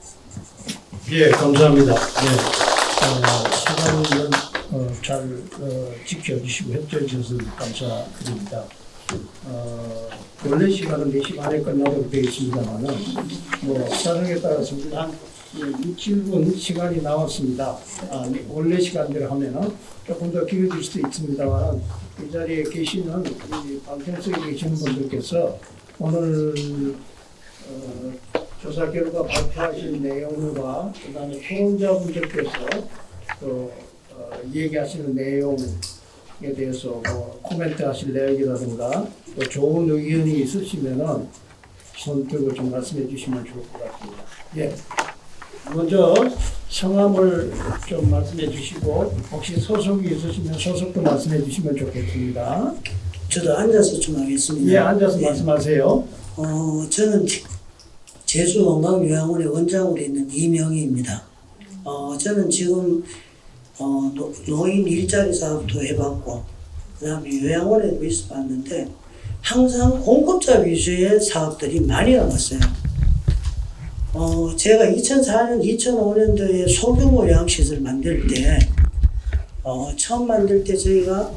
예, 감사합니다. 시간은 잘 지켜주시고 협조해 주셔서 감사드립니다. 원래 시간은 4시 반에 끝나도록 되어 있습니다만은 사정에 따라서 한 6, 7분 시간이 나왔습니다. 원래 시간대로 하면은 조금 더 길어질 수도 있습니다만 이 자리에 계시는 이 방청석에 계시는 분들께서 오늘 조사 결과 발표하신 내용과 그다음에 토론자분들께서 또 얘기하시는 내용에 대해서 코멘트 하실 내용이라든가 또 좋은 의견이 있으시면은 손 들고 좀 말씀해 주시면 좋을 것 같습니다. 예. 먼저 성함을 좀 말씀해 주시고 혹시 소속이 있으시면 소속도 말씀해 주시면 좋겠습니다. 저도 앉아서 좀 하겠습니다. 예, 앉아서 말씀하세요. 저는 제주원광요양원의 원장으로 있는 이명희입니다. 저는 지금 노인 일자리 사업도 해봤고 그다음에 요양원에도 있어봤는데 항상 공급자 위주의 사업들이 많이 남았어요. 제가 2004년, 2005년도에 소규모 요양시설 만들 때 처음 만들 때 저희가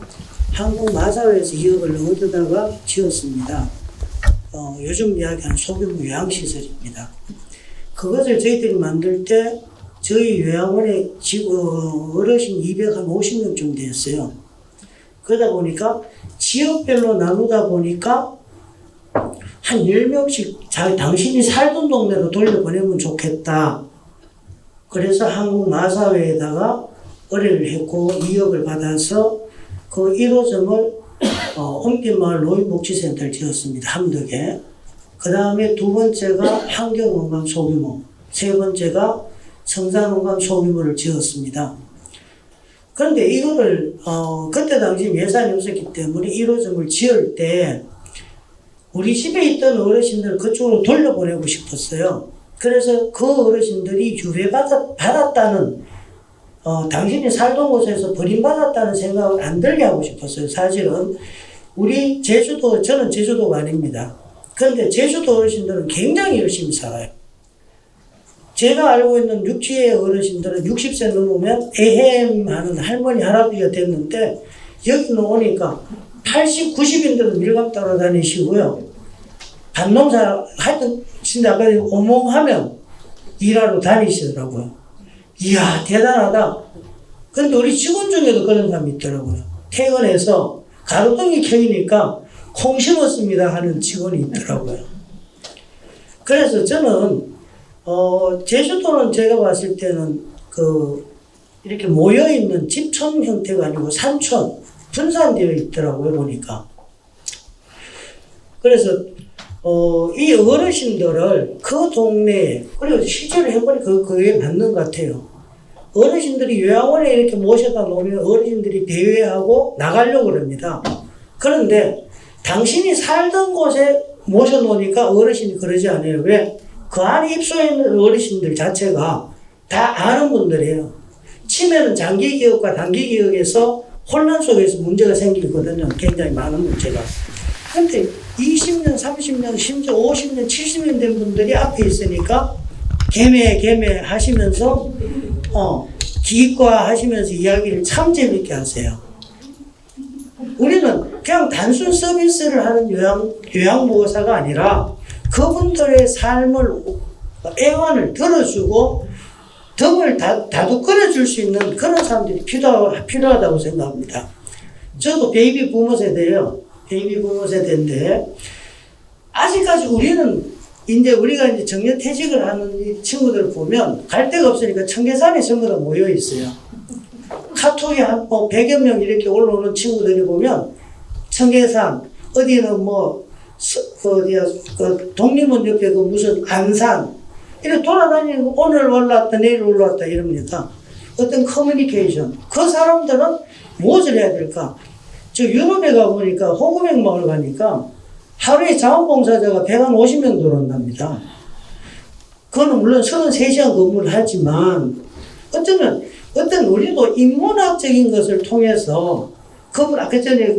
한국 마사회에서 2억을 얻어다가 지었습니다. 요즘 이야기하는 소규모 요양시설입니다. 그것을 저희들이 만들 때 저희 요양원에 지금 어르신 250명 정도 됐어요. 그러다 보니까 지역별로 나누다 보니까 한 10명씩 당신이 살던 동네로 돌려보내면 좋겠다. 그래서 한국 마사회에다가 의뢰를 했고 2억을 받아서 그 1호점을 홈빛마을 노인복지센터를 지었습니다. 함덕에. 그 다음에 두 번째가 환경건강 소규모, 세 번째가 성산건강 소규모를 지었습니다. 그런데 이거를 그때 당시 예산이 없었기 때문에 1호점을 지을 때 우리 집에 있던 어르신들을 그쪽으로 돌려보내고 싶었어요. 그래서 그 어르신들이 유배받았다는 당신이 살던 곳에서 버림받았다는 생각을 안 들게 하고 싶었어요. 사실은 우리 저는 제주도가 아닙니다. 그런데 제주도 어르신들은 굉장히 열심히 살아요. 제가 알고 있는 육지의 어르신들은 60세 넘으면 에헴 하는 할머니 할아버지가 됐는데 여기는 오니까 80, 90인들은 밀감 따라 다니시고요. 반농사 하여튼 진짜 아까 오몽하면 일하러 다니시더라고요. 이야 대단하다. 근데 우리 직원 중에도 그런 사람이 있더라고요. 퇴근해서 가로등이 켜이니까 콩 심었습니다 하는 직원이 있더라고요. 그래서 저는 제주도는 제가 봤을 때는 이렇게 모여있는 집촌 형태가 아니고 산촌 분산되어 있더라고요 보니까. 그래서 이 어르신들을 그 동네에 그리고 실제로 해보니까 그게 맞는 것 같아요. 어르신들이 요양원에 이렇게 모셔다 놓으면 어르신들이 대회하고 나가려고 그럽니다. 그런데 당신이 살던 곳에 모셔놓으니까 어르신이 그러지 않아요. 왜? 그 안에 입소해 있는 어르신들 자체가 다 아는 분들이에요. 치매는 장기기억과 단기기억에서 혼란 속에서 문제가 생기거든요. 굉장히 많은 문제가. 근데 20년, 30년, 심지어 50년, 70년 된 분들이 앞에 있으니까 개매 하시면서 기과 하시면서 이야기를 참 재밌게 하세요. 우리는 그냥 단순 서비스를 하는 요양보호사가 아니라 그분들의 삶을 애환을 들어주고 덕을 다독거려줄 수 있는 그런 사람들이 필요하다고 생각합니다. 저도 베이비 부모 세대예요. 베이비 부모 세대인데 아직까지 우리가 이제 정년 퇴직을 하는 이 친구들을 보면 갈 데가 없으니까 청계산에 전부 다 모여 있어요. 카톡에 한 100여 명 이렇게 올라오는 친구들이 보면 청계산 어디는 독립원 옆에 무슨 안산 이렇게 돌아다니는 오늘 올라왔다 내일 올라왔다 이럽니다. 어떤 커뮤니케이션 그 사람들은 무엇을 해야 될까? 저 유럽에 가보니까 호구백 마을 가니까 하루에 자원봉사자가 150명 들어온답니다. 그거는 물론 33시간 근무를 하지만 어떤 우리도 인문학적인 것을 통해서 그분 아까 전에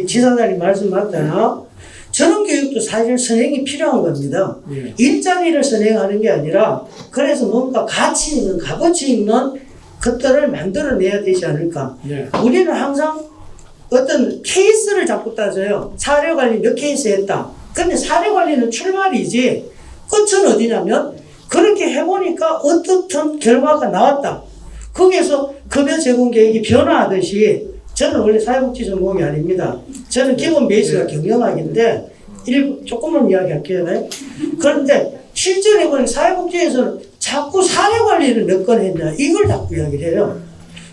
지사장님 말씀 맞잖아요. 저런 교육도 사실 선행이 필요한 겁니다. 예. 일자리를 선행하는 게 아니라 그래서 뭔가 가치 있는 값어치 있는 것들을 만들어내야 되지 않을까. 예. 우리는 항상 어떤 케이스를 자꾸 따져요. 사례 관리 몇 케이스 했다. 근데 사례 관리는 출발이지 끝은 어디냐면 그렇게 해보니까 어떻든 결과가 나왔다. 거기에서 급여 제공 계획이 변화하듯이 저는 원래 사회복지 전공이 아닙니다. 저는 기본 베이스가 경영학인데 조금만 이야기할게요. 네? 그런데 실제로 해보니 사회복지에서는 자꾸 사례 관리를 몇 건 했냐 이걸 자꾸 이야기를 해요.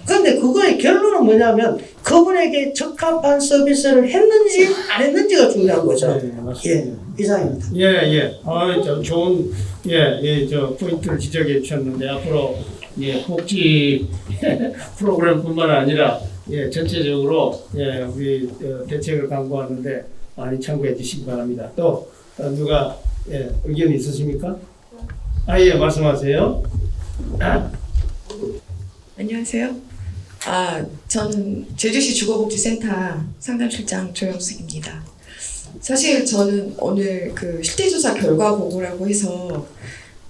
그런데 그거의 결론은 뭐냐면 그분에게 적합한 서비스를 했는지 안 했는지가 중요한 거죠. 네, 맞습니다. 예, 이상입니다. 예. 좀 좋은 저 포인트를 지적해 주셨는데 앞으로 복지 프로그램뿐만 아니라 전체적으로 우리 대책을 강구하는데 많이 참고해 주시기 바랍니다. 또 누가 의견이 있으십니까? 예, 말씀하세요. 안녕하세요. 저는 제주시 주거복지센터 상담실장 조영숙입니다. 사실 저는 오늘 그 실태조사 결과 보고라고 해서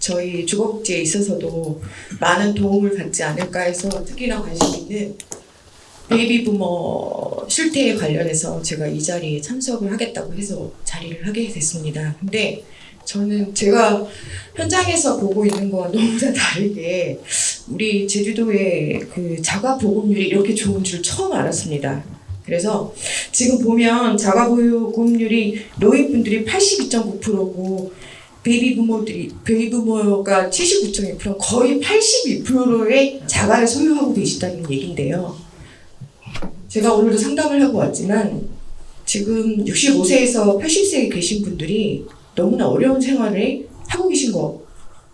저희 주거복지에 있어서도 많은 도움을 받지 않을까 해서 특히나 관심 있는 베이비부머 실태에 관련해서 제가 이 자리에 참석을 하겠다고 해서 자리를 하게 됐습니다. 근데 저는 제가 현장에서 보고 있는 거와 너무나 다르게 우리 제주도의 그 자가 보급률이 이렇게 좋은 줄 처음 알았습니다. 그래서 지금 보면 자가 보급률이 노인분들이 82.9%고 베이비부머가 79.2% 거의 82%의 자가를 소유하고 계시다는 얘기인데요. 제가 오늘도 상담을 하고 왔지만 지금 65세에서 80세에 계신 분들이 너무나 어려운 생활을 하고 계신 거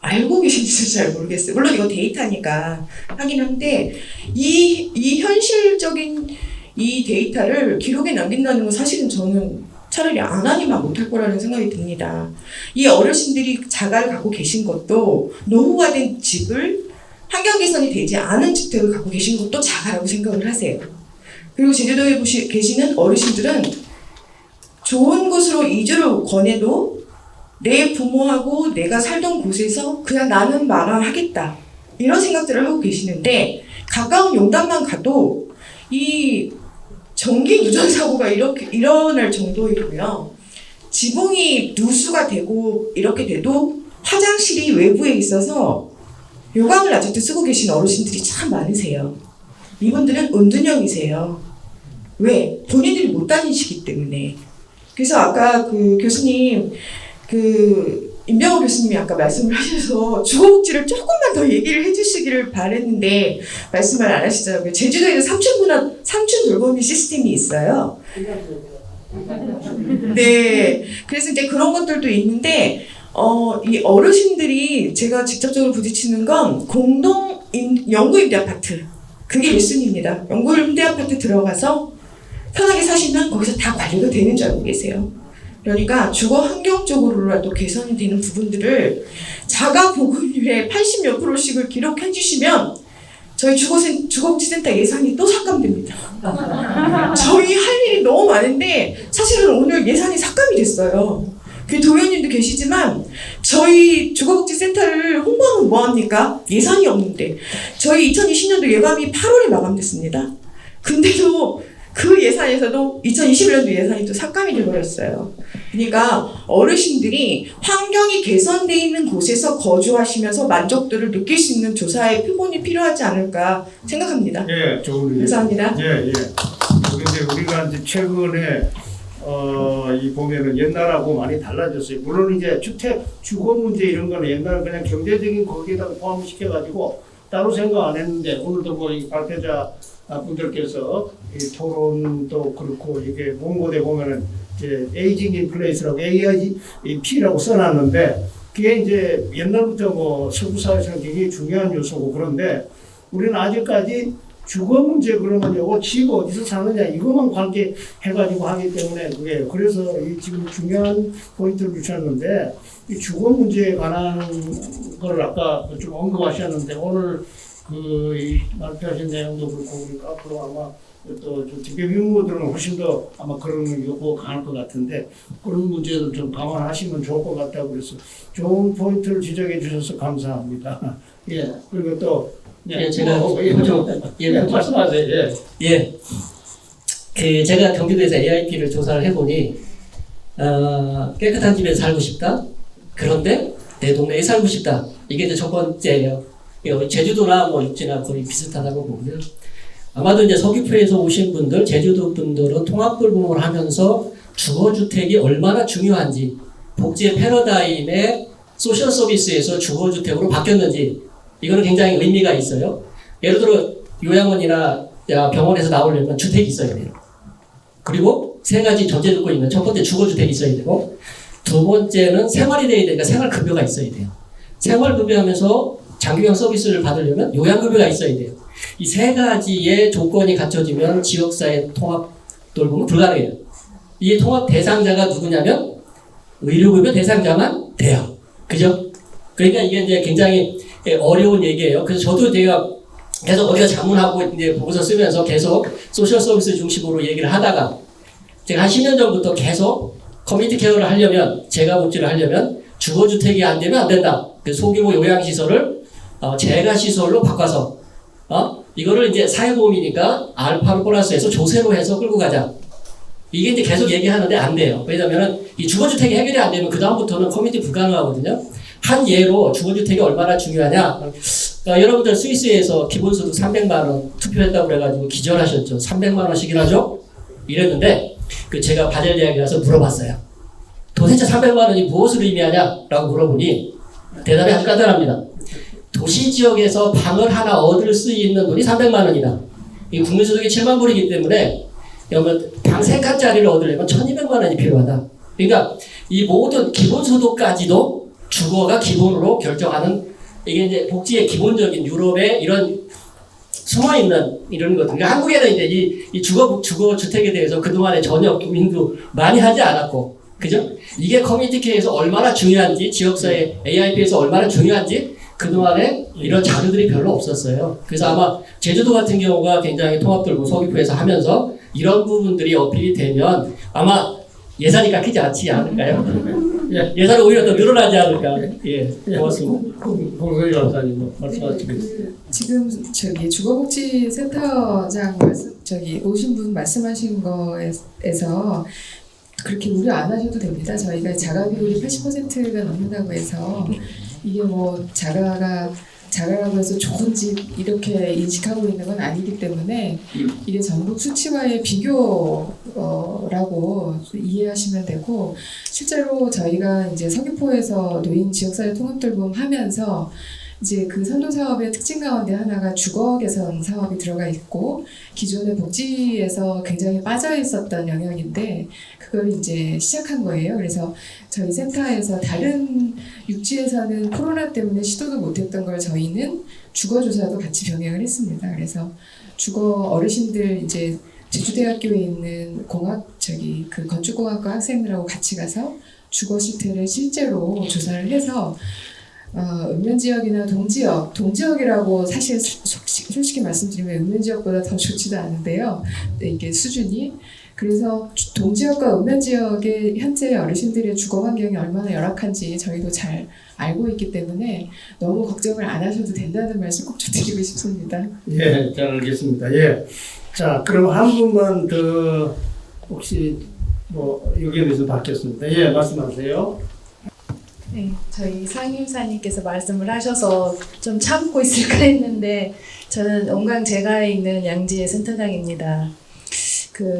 알고 계신지는 잘 모르겠어요. 물론 이거 데이터니까 하긴 한데 이 현실적인 이 데이터를 기록에 남긴다는 건 사실은 저는 차라리 안 하니만 못할 거라는 생각이 듭니다. 이 어르신들이 자가를 갖고 계신 것도 노후화된 집을 환경 개선이 되지 않은 주택을 갖고 계신 것도 자가라고 생각을 하세요. 그리고 제주도에 계시는 어르신들은 좋은 곳으로 이주를 권해도 내 부모하고 내가 살던 곳에서 그냥 나는 마감하겠다 이런 생각들을 하고 계시는데 가까운 용담만 가도 이 전기 누전 사고가 이렇게 일어날 정도이고요. 지붕이 누수가 되고 이렇게 돼도 화장실이 외부에 있어서 요강을 아직도 쓰고 계신 어르신들이 참 많으세요. 이분들은 은둔형이세요. 왜? 본인들이 못 다니시기 때문에. 그래서 아까 그 교수님, 임병호 교수님이 아까 말씀을 하셔서 주거복지를 조금만 더 얘기를 해주시기를 바랬는데 말씀을 안 하시더라고요. 제주도에는 삼촌 돌보미 시스템이 있어요. 네. 그래서 이제 그런 것들도 있는데, 이 어르신들이 제가 직접적으로 부딪히는 건 영구임대 아파트. 그게 1순위입니다. 영구임대 아파트 들어가서 편하게 사시면 거기서 다 관리가 되는 줄 알고 계세요. 그러니까 주거 환경 쪽으로라도 개선이 되는 부분들을 자가 보급률의 80몇 %씩을 기록해 주시면 저희 주거복지센터 예산이 또 삭감됩니다. 저희 할 일이 너무 많은데 사실은 오늘 예산이 삭감이 됐어요. 그 도의원님도 계시지만 저희 주거복지센터를 홍보하면 뭐합니까? 예산이 없는데 저희 2020년도 예감이 8월에 마감됐습니다. 근데도 그 예산에서도 2021년도 예산이 또 삭감이 돼버렸어요. 그러니까 어르신들이 환경이 개선되어 있는 곳에서 거주하시면서 만족도를 느낄 수 있는 조사의 표본이 필요하지 않을까 생각합니다. 예, 좋은 의견. 감사합니다. 예. 그런데 우리가 이제 최근에 이 보면은 옛날하고 많이 달라졌어요. 물론 이제 주거 문제 이런 거는 옛날에 그냥 경제적인 거기에다가 포함시켜가지고 따로 생각 안 했는데 오늘도 뭐 이 발표자 분들께서 이 토론도 그렇고 이게 원고대 보면은 이제 에이징 인 플레이스라고 AIP라고 써놨는데 그게 이제 옛날부터 뭐 서구 사회에서는 굉장히 중요한 요소고 그런데 우리는 아직까지 주거 문제 그러면 요거 집 어디서 사느냐 이것만 관계해가지고 하기 때문에 그게 그래서 이 지금 중요한 포인트를 주셨는데 이 주거 문제에 관한 걸 아까 좀 언급하셨는데 오늘 이 발표하신 내용도 그렇고 그러니까 앞으로 아마 또 특별 유무들은 훨씬 더 아마 그런 요구가 강할 것 같은데 그런 문제들 좀 감안하시면 좋을 것 같다고 그래서 좋은 포인트를 지적해 주셔서 감사합니다. 예 그리고 또 예, 제가 말씀하세요. 예. 그 제가 경기도에서 AIP를 조사를 해보니 깨끗한 집에 살고 싶다. 그런데 내 동네에 살고 싶다. 이게 이제 첫 번째예요. 제주도나 뭐 육지나 거의 비슷하다고 보고요. 아마도 이제 서귀포에서 오신 분들, 제주도 분들은 통합돌봄을 하면서 주거주택이 얼마나 중요한지, 복지의 패러다임의 소셜 서비스에서 주거주택으로 바뀌었는지, 이거는 굉장히 의미가 있어요. 예를 들어 요양원이나 병원에서 나오려면 주택이 있어야 돼요. 그리고 세 가지 전제 조건이 있는 첫 번째 주거주택이 있어야 되고, 두 번째는 생활이 돼야 되니까 생활급여가 있어야 돼요. 생활급여하면서 장기요양 서비스를 받으려면 요양급여가 있어야 돼요. 이 세 가지의 조건이 갖춰지면 지역사회 통합 돌봄은 불가능해요. 이 통합 대상자가 누구냐면 의료급여 대상자만 돼요. 그죠? 그러니까 이게 이제 굉장히 어려운 얘기예요. 그래서 저도 제가 계속 어디가 자문하고 이제 보고서 쓰면서 계속 소셜 서비스 중심으로 얘기를 하다가 제가 한 10년 전부터 계속 커뮤니티 케어를 하려면, 재가 복지를 하려면 주거주택이 안 되면 안 된다. 그래서 소규모 요양시설을 재가 시설로 바꿔서 이거를 이제 사회보험이니까 알파로 플러스해서 조세로 해서 끌고 가자. 이게 이제 계속 얘기하는데 안 돼요. 왜냐면은 이 주거주택이 해결이 안 되면 그다음부터는 커뮤니티 불가능하거든요. 한 예로 주거주택이 얼마나 중요하냐. 여러분들 스위스에서 기본소득 300만 원 투표했다고 그래가지고 기절하셨죠. 300만 원씩이나 하죠? 이랬는데 제가 바젤대학에 가서 물어봤어요. 도대체 300만 원이 무엇을 의미하냐라고 물어보니 대답이 아주 간단합니다. 도시 지역에서 방을 하나 얻을 수 있는 돈이 300만 원이다. 이 국민소득이 7만 불이기 때문에 방 3칸짜리를 얻으려면 1200만 원이 필요하다. 그러니까 이 모든 기본소득까지도 주거가 기본으로 결정하는, 이게 이제 복지의 기본적인 유럽의 이런 숨어있는 이런 것들. 그러니까 한국에는 이제 이 주거주택에 대해서 그동안에 전혀 고민도 많이 하지 않았고, 그죠? 이게 커뮤니티 케어에서 얼마나 중요한지, 지역사회 AIP에서 얼마나 중요한지 그동안에 이런 자료들이 별로 없었어요. 그래서 아마 제주도 같은 경우가 굉장히 통합돌봄 서귀포에서 하면서 이런 부분들이 어필이 되면 아마 예산이 깎이지 않지 않을까요? 예산이 오히려 더 늘어나지 않을까. 예, 고맙습니다. 공소희 변호사님 말씀하시겠습니다. 지금 주거복지센터장 오신 분 말씀하신 거에서 그렇게 우려 안 하셔도 됩니다. 저희가 자가 비율이 80%가 넘는다고 해서 이게 뭐 자가라고 해서 좋은 집 이렇게 인식하고 있는 건 아니기 때문에 이게 전국 수치와의 비교라고 이해하시면 되고, 실제로 저희가 이제 서귀포에서 노인 지역사회 통합돌봄 하면서 이제 그 선도 사업의 특징 가운데 하나가 주거 개선 사업이 들어가 있고, 기존의 복지에서 굉장히 빠져 있었던 영역인데 그걸 이제 시작한 거예요. 그래서 저희 센터에서 다른 육지에서는 코로나 때문에 시도도 못했던 걸 저희는 주거 조사도 같이 병행을 했습니다. 그래서 주거 어르신들 이제 제주대학교에 있는 그 건축공학과 학생들하고 같이 가서 주거 실태를 실제로 조사를 해서 읍면지역이나 동지역이라고 사실 솔직히 말씀드리면 읍면지역보다 더 좋지도 않은데요. 이게 수준이. 그래서 동지역과 읍면지역의 현재 어르신들의 주거 환경이 얼마나 열악한지 저희도 잘 알고 있기 때문에 너무 걱정을 안 하셔도 된다는 말씀 꼭 좀 드리고 싶습니다. 예, 잘 알겠습니다. 예. 자, 그럼 한 분만 더 혹시 뭐 여기에 대해서 받겠습니다. 예, 말씀하세요. 네, 저희 상임사님께서 말씀을 하셔서 좀 참고 있을까 했는데 저는 온강제가에 있는 양지의 센터장입니다.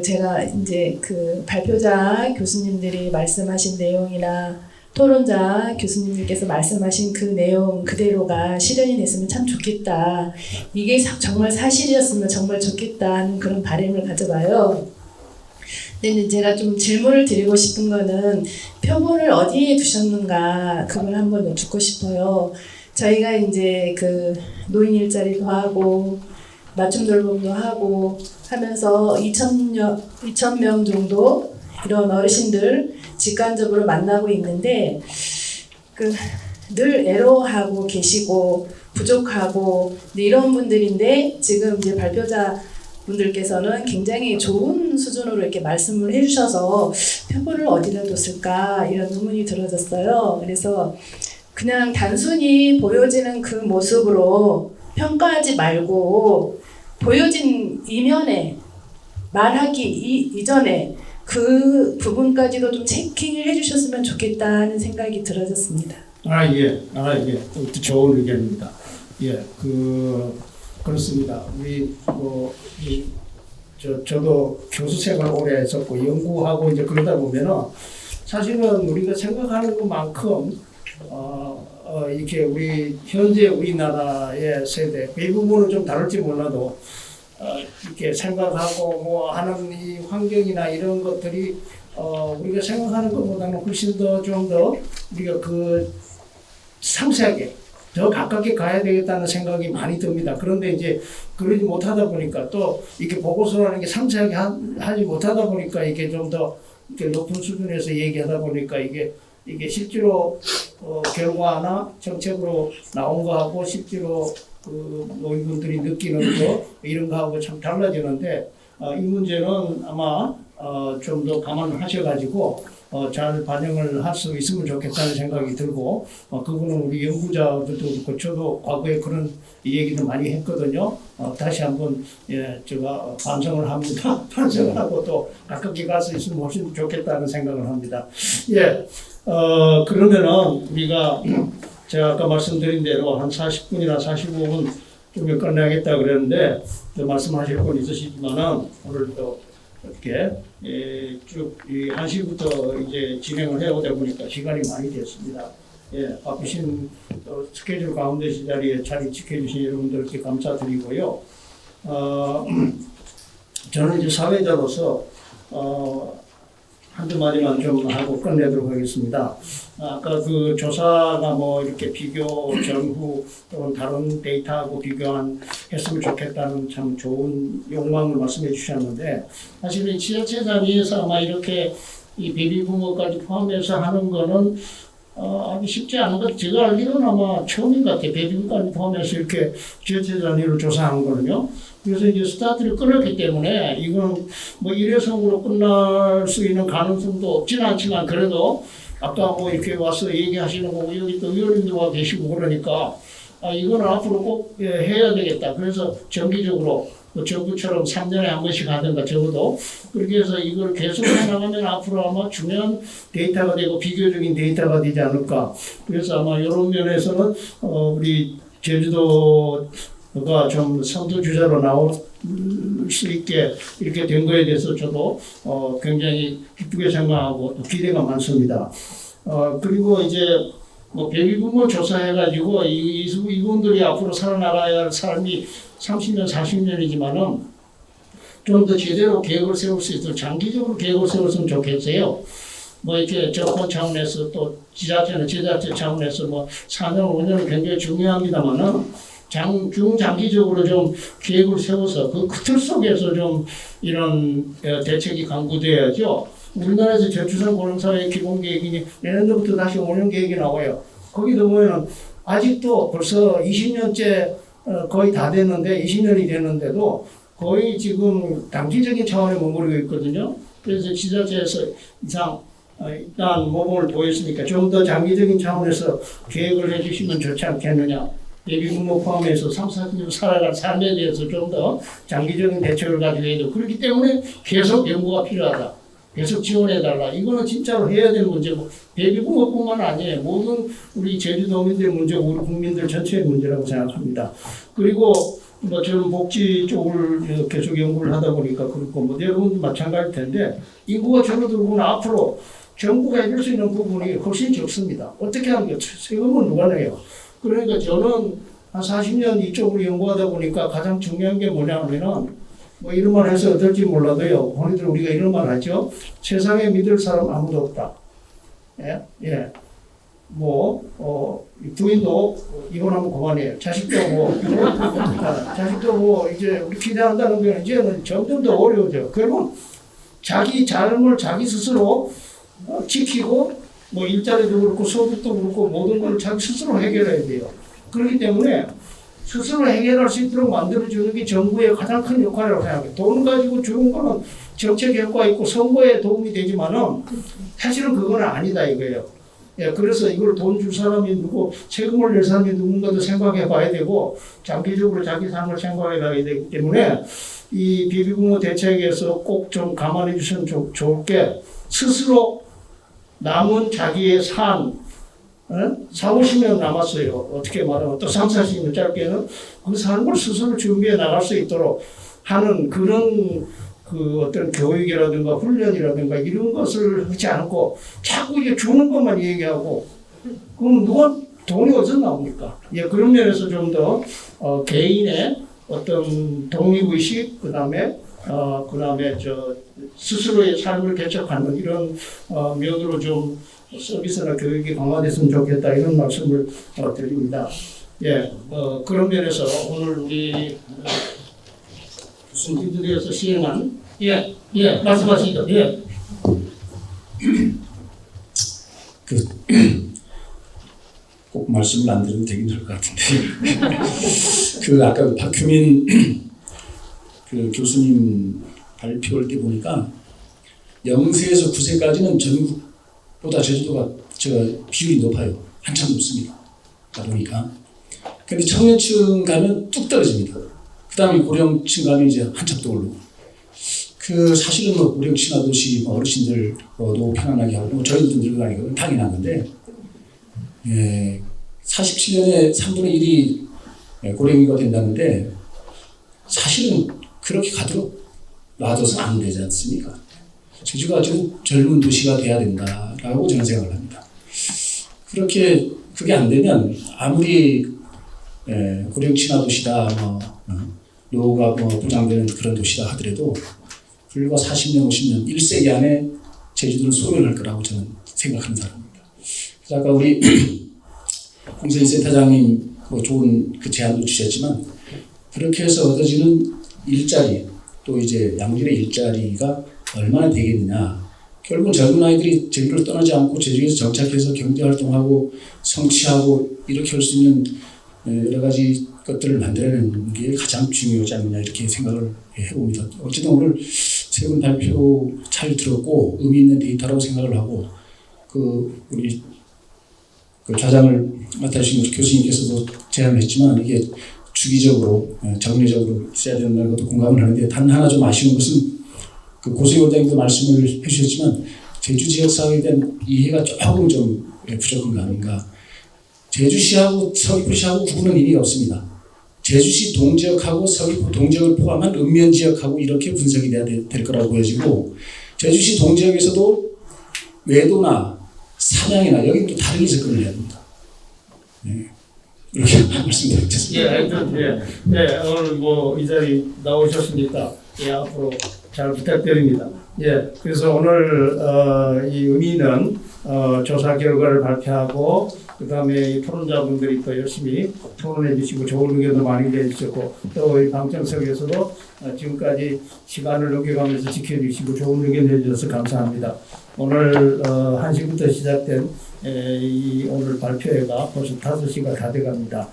제가 이제 발표자 교수님들이 말씀하신 내용이나 토론자 교수님께서 말씀하신 그 내용 그대로가 실현이 됐으면 참 좋겠다. 이게 정말 사실이었으면 정말 좋겠다 하는 그런 바람을 가져봐요. 근데 제가 좀 질문을 드리고 싶은 거는 표본을 어디에 두셨는가 그걸 한번 여쭙고 싶어요. 저희가 이제 노인 일자리도 하고 맞춤 돌봄도 하고 하면서 2,000명 정도 이런 어르신들 직관적으로 만나고 있는데 늘 애로하고 계시고 부족하고 이런 분들인데 지금 이제 발표자 분들께서는 굉장히 좋은 수준으로 이렇게 말씀을 해주셔서 표본을 어디다 뒀을까 이런 의문이 들어졌어요. 그래서 그냥 단순히 보여지는 그 모습으로 평가하지 말고 보여진 이면에 말하기 이전에 그 부분까지도 좀 체킹을 해주셨으면 좋겠다는 생각이 들어졌습니다. 예. 또 좋은 의견입니다. 예, 그렇습니다. 우리 저도 교수 생활 오래 했었고 연구하고 이제 그러다 보면은 사실은 우리가 생각하는 것만큼 이렇게 우리 현재 우리나라의 세대 대부분은 좀 다를지 몰라도 이렇게 생각하고 뭐 하는 이 환경이나 이런 것들이 우리가 생각하는 것보다는 훨씬 더 좀 더 우리가 상세하게 더 가깝게 가야 되겠다는 생각이 많이 듭니다. 그런데 이제 그러지 못하다 보니까 또 이렇게 보고서라는 게 상세하게 하지 못하다 보니까 이게 좀 더 이렇게 높은 수준에서 얘기하다 보니까 이게 실제로 결과나 정책으로 나온 거하고 실제로 노인분들이 느끼는 거 이런 거하고 참 달라지는데 이 문제는 아마 좀 더 감안을 하셔가지고 잘 반영을 할 수 있으면 좋겠다는 생각이 들고 그거는 우리 연구자들도 그렇고 저도 과거에 그런 얘기도 많이 했거든요. 다시 한번 제가 반성을 합니다. 반성을 하고 또 가깝게 갈 수 있으면 훨씬 좋겠다는 생각을 합니다. 그러면은 우리가 제가 아까 말씀드린 대로 한 40분이나 45분 좀 끝내야겠다 그랬는데 말씀하실 건 있으시지만은 오늘도 이렇게 쭉 1시부터 이제 진행을 해오다 보니까 시간이 많이 됐습니다. 바쁘신 스케줄 가운데 자리에 자리 지켜주신 여러분들께 감사드리고요. 저는 이제 사회자로서 한두 마디만 좀 하고 끝내도록 하겠습니다. 아까 그 조사가 뭐 이렇게 비교 전후 또는 다른 데이터하고 했으면 좋겠다는 참 좋은 욕망을 말씀해 주셨는데 사실은 지자체 단위에서 아마 이렇게 이 베이비부모까지 포함해서 하는 거는 아주 쉽지 않은 것. 제가 알기로는 아마 처음인 것 같아요. 베이비부모까지 포함해서 이렇게 지자체 단위로 조사한 거는요. 그래서 이제 스타트를 끊었기 때문에 이건 뭐 일회성으로 끝날 수 있는 가능성도 없지는 않지만 그래도 아까 뭐 이렇게 와서 얘기하시는 거고 여기 또 의원님도 와 계시고 그러니까 이거는 앞으로 꼭 해야 되겠다. 그래서 정기적으로 뭐 정부처럼 3년에 한 번씩 하든가 적어도 그렇게 해서 이걸 계속 해나가면 앞으로 아마 중요한 데이터가 되고 비교적인 데이터가 되지 않을까. 그래서 아마 이런 면에서는 우리 제주도가 좀 선두주자로 나올 수 있게 이렇게 된 거에 대해서 저도 굉장히 기쁘게 생각하고 또 기대가 많습니다. 그리고 이제 뭐 베이비부모 조사해가지고 이분들이 앞으로 살아나가야 할 삶이 30년, 40년이지만은 좀 더 제대로 계획을 세울 수 있도록 장기적으로 계획을 세웠으면 좋겠어요. 뭐 이렇게 정권 차원에서 또 지자체 차원에서 뭐 4년, 5년은 굉장히 중요합니다만은 중장기적으로 좀 계획을 세워서 그 틀 속에서 좀 이런 대책이 강구돼야죠. 우리나라에서 저출산 고령사회 기본계획이 내년도부터 다시 5년 계획이 나와요. 거기도 보면 아직도 벌써 20년째 거의 다 됐는데 20년이 됐는데도 거의 지금 단기적인 차원에 머무르고 있거든요. 그래서 지자체에서 일단 모범을 보였으니까 좀 더 장기적인 차원에서 계획을 해주시면 좋지 않겠느냐. 베이비부모 포함해서 3, 4년 살아갈 삶에 대해서 좀 더 장기적인 대책을 가지고 해야 되고 그렇기 때문에 계속 연구가 필요하다. 계속 지원해달라. 이거는 진짜로 해야 될 문제고 베이비부모뿐만 아니에요. 모든 우리 제주도민들의 문제고 우리 국민들 전체의 문제라고 생각합니다. 그리고 뭐 저는 복지 쪽을 계속 연구를 하다 보니까 그렇고 뭐 여러분도 마찬가지일 텐데 인구가 줄어들고 앞으로 정부가 해줄 수 있는 부분이 훨씬 적습니다. 어떻게 하는 게 세금은 누가 내요? 그러니까 저는 한 40년 이쪽으로 연구하다 보니까 가장 중요한 게 뭐냐면은 뭐 이런 말 해서 어떨지 몰라도요. 본인들 우리가 이런 말 하죠. 세상에 믿을 사람 아무도 없다. 부인도 이혼하면 그만이에요. 자식도 뭐 이제 우리 기대한다는 게 이제는 점점 더 어려워져요. 그러면 자기 삶을 자기 스스로 지키고 뭐 일자리도 그렇고 소득도 그렇고 모든 걸 자기 스스로 해결해야 돼요. 그렇기 때문에 스스로 해결할 수 있도록 만들어주는 게 정부의 가장 큰 역할이라고 생각해요. 돈 가지고 주는 거는 정책 효과 있고 선거에 도움이 되지만은 사실은 그건 아니다 이거예요. 예, 그래서 이걸 돈 줄 사람이 누구, 세금을 낼 사람이 누군가도 생각해 봐야 되고, 장기적으로 자기 삶을 생각해 봐야 되기 때문에, 이 비비부모 대책에서 꼭 좀 감안해 주시면 좋을 게, 스스로 남은 자기의 삶, 4, 50년 남았어요. 어떻게 말하면 또 3, 40년 짧게는 그 삶을 스스로 준비해 나갈 수 있도록 하는 그런 그 어떤 교육이라든가 훈련이라든가 이런 것을 하지 않고 자꾸 이제 주는 것만 얘기하고 그럼 누가 돈이 어디서 나옵니까? 예, 그런 면에서 좀 더 개인의 어떤 독립의식 그다음에 저 스스로의 삶을 개척하는 이런 면으로 좀 서비스나 교육이 강화됐으면 좋겠다 이런 말씀을 드립니다. 예, 그런 면에서 오늘 우리 교수님들에서 시행한 말씀하시죠. 예. 꼭 말씀을 안 드려도 되긴 될 것 같은데 아까 박효민 그 교수님 발표할 때 보니까 0세에서 9세까지는 전국보다 제주도가 비율이 높아요. 한참 높습니다. 보니까. 근데 청년층 가면 뚝 떨어집니다. 그 다음에 고령층 가면 이제 한참 또 오르고. 사실은 고령층화 도시 어르신들 노후 편안하게 하고 저희도 늙어가니까 당연한 건데 47년에 3분의 1이 고령이가 된다는데 사실은 그렇게 가도록 놔둬서 안 되지 않습니까? 제주가 좀 젊은 도시가 돼야 된다라고 저는 생각을 합니다. 그게 안 되면 아무리 고령층화 도시다 노후가 보장되는 그런 도시다 하더라도 불과 40년, 50년, 1세기 안에 제주도는 소멸할 거라고 저는 생각하는 사람입니다. 그래서 아까 우리 공세인 센터장님 좋은 제안도 주셨지만 그렇게 해서 얻어지는 일자리 또 이제 양질의 일자리가 얼마나 되겠느냐. 결국은 젊은 아이들이 제주를 떠나지 않고 제주에서 정착해서 경제활동하고 성취하고 이렇게 할 수 있는 여러 가지 것들을 만들어내는 게 가장 중요하지 않느냐 이렇게 생각을 해봅니다. 어쨌든 오늘 세 분 발표 잘 들었고 의미 있는 데이터라고 생각을 하고 우리 좌장을 맡아주신 교수님께서도 제안을 했지만 이게 주기적으로 정례적으로 있어야 된다는 것도 공감을 하는데 단 하나 좀 아쉬운 것은 고수희 원장님도 말씀을 해주셨지만 제주 지역사회에 대한 이해가 조금 좀 부족한 거 아닌가. 제주시하고 서귀포시하고 구분은 의미가 없습니다. 제주시 동지역하고 서귀포 동지역을 포함한 읍면지역하고 이렇게 분석이 돼야 될 거라고 보여지고 제주시 동지역에서도 외도나 사냥이나 여기 또 다르게 접근을 해야 됩니다. 이렇게 말씀드리겠습니다. 오늘 이 자리 나오셨으니까 앞으로 잘 부탁드립니다. 그래서 오늘 이 의미 있는 조사 결과를 발표하고 그다음에 이 토론자분들이 또 열심히 토론해 주시고 좋은 의견도 많이 내주셨고 또 이 방청석에서도 지금까지 시간을 넘겨가면서 지켜주시고 좋은 의견 내주셔서 감사합니다. 오늘 1시부터 시작된 이 오늘 발표회가 벌써 5시가 다 돼갑니다.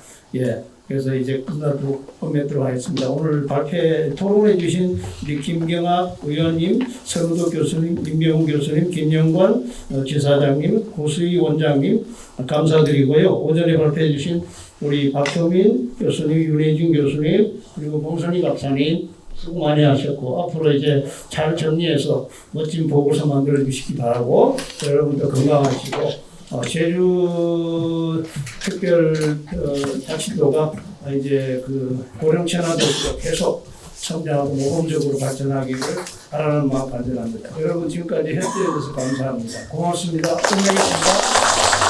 그래서 이제 끝내도록 하겠습니다. 오늘 발표 토론해 주신 우리 김경아 의원님, 서루도 교수님, 임명훈 교수님, 김영관 지사장님, 고수희 원장님 감사드리고요. 오전에 발표해 주신 우리 박효민 교수님, 윤혜진 교수님, 그리고 봉선희 박사님 수고 많이 하셨고 앞으로 이제 잘 정리해서 멋진 보고서 만들어 주시기 바라고 여러분도 건강하시고 제주 특별 자치도가 이제 고령층화 도시가 계속 성장하고 모범적으로 발전하기를 바라는 마음 간절합니다. 여러분 지금까지 협조해 주셔서 감사합니다. 고맙습니다. 끝내겠습니다.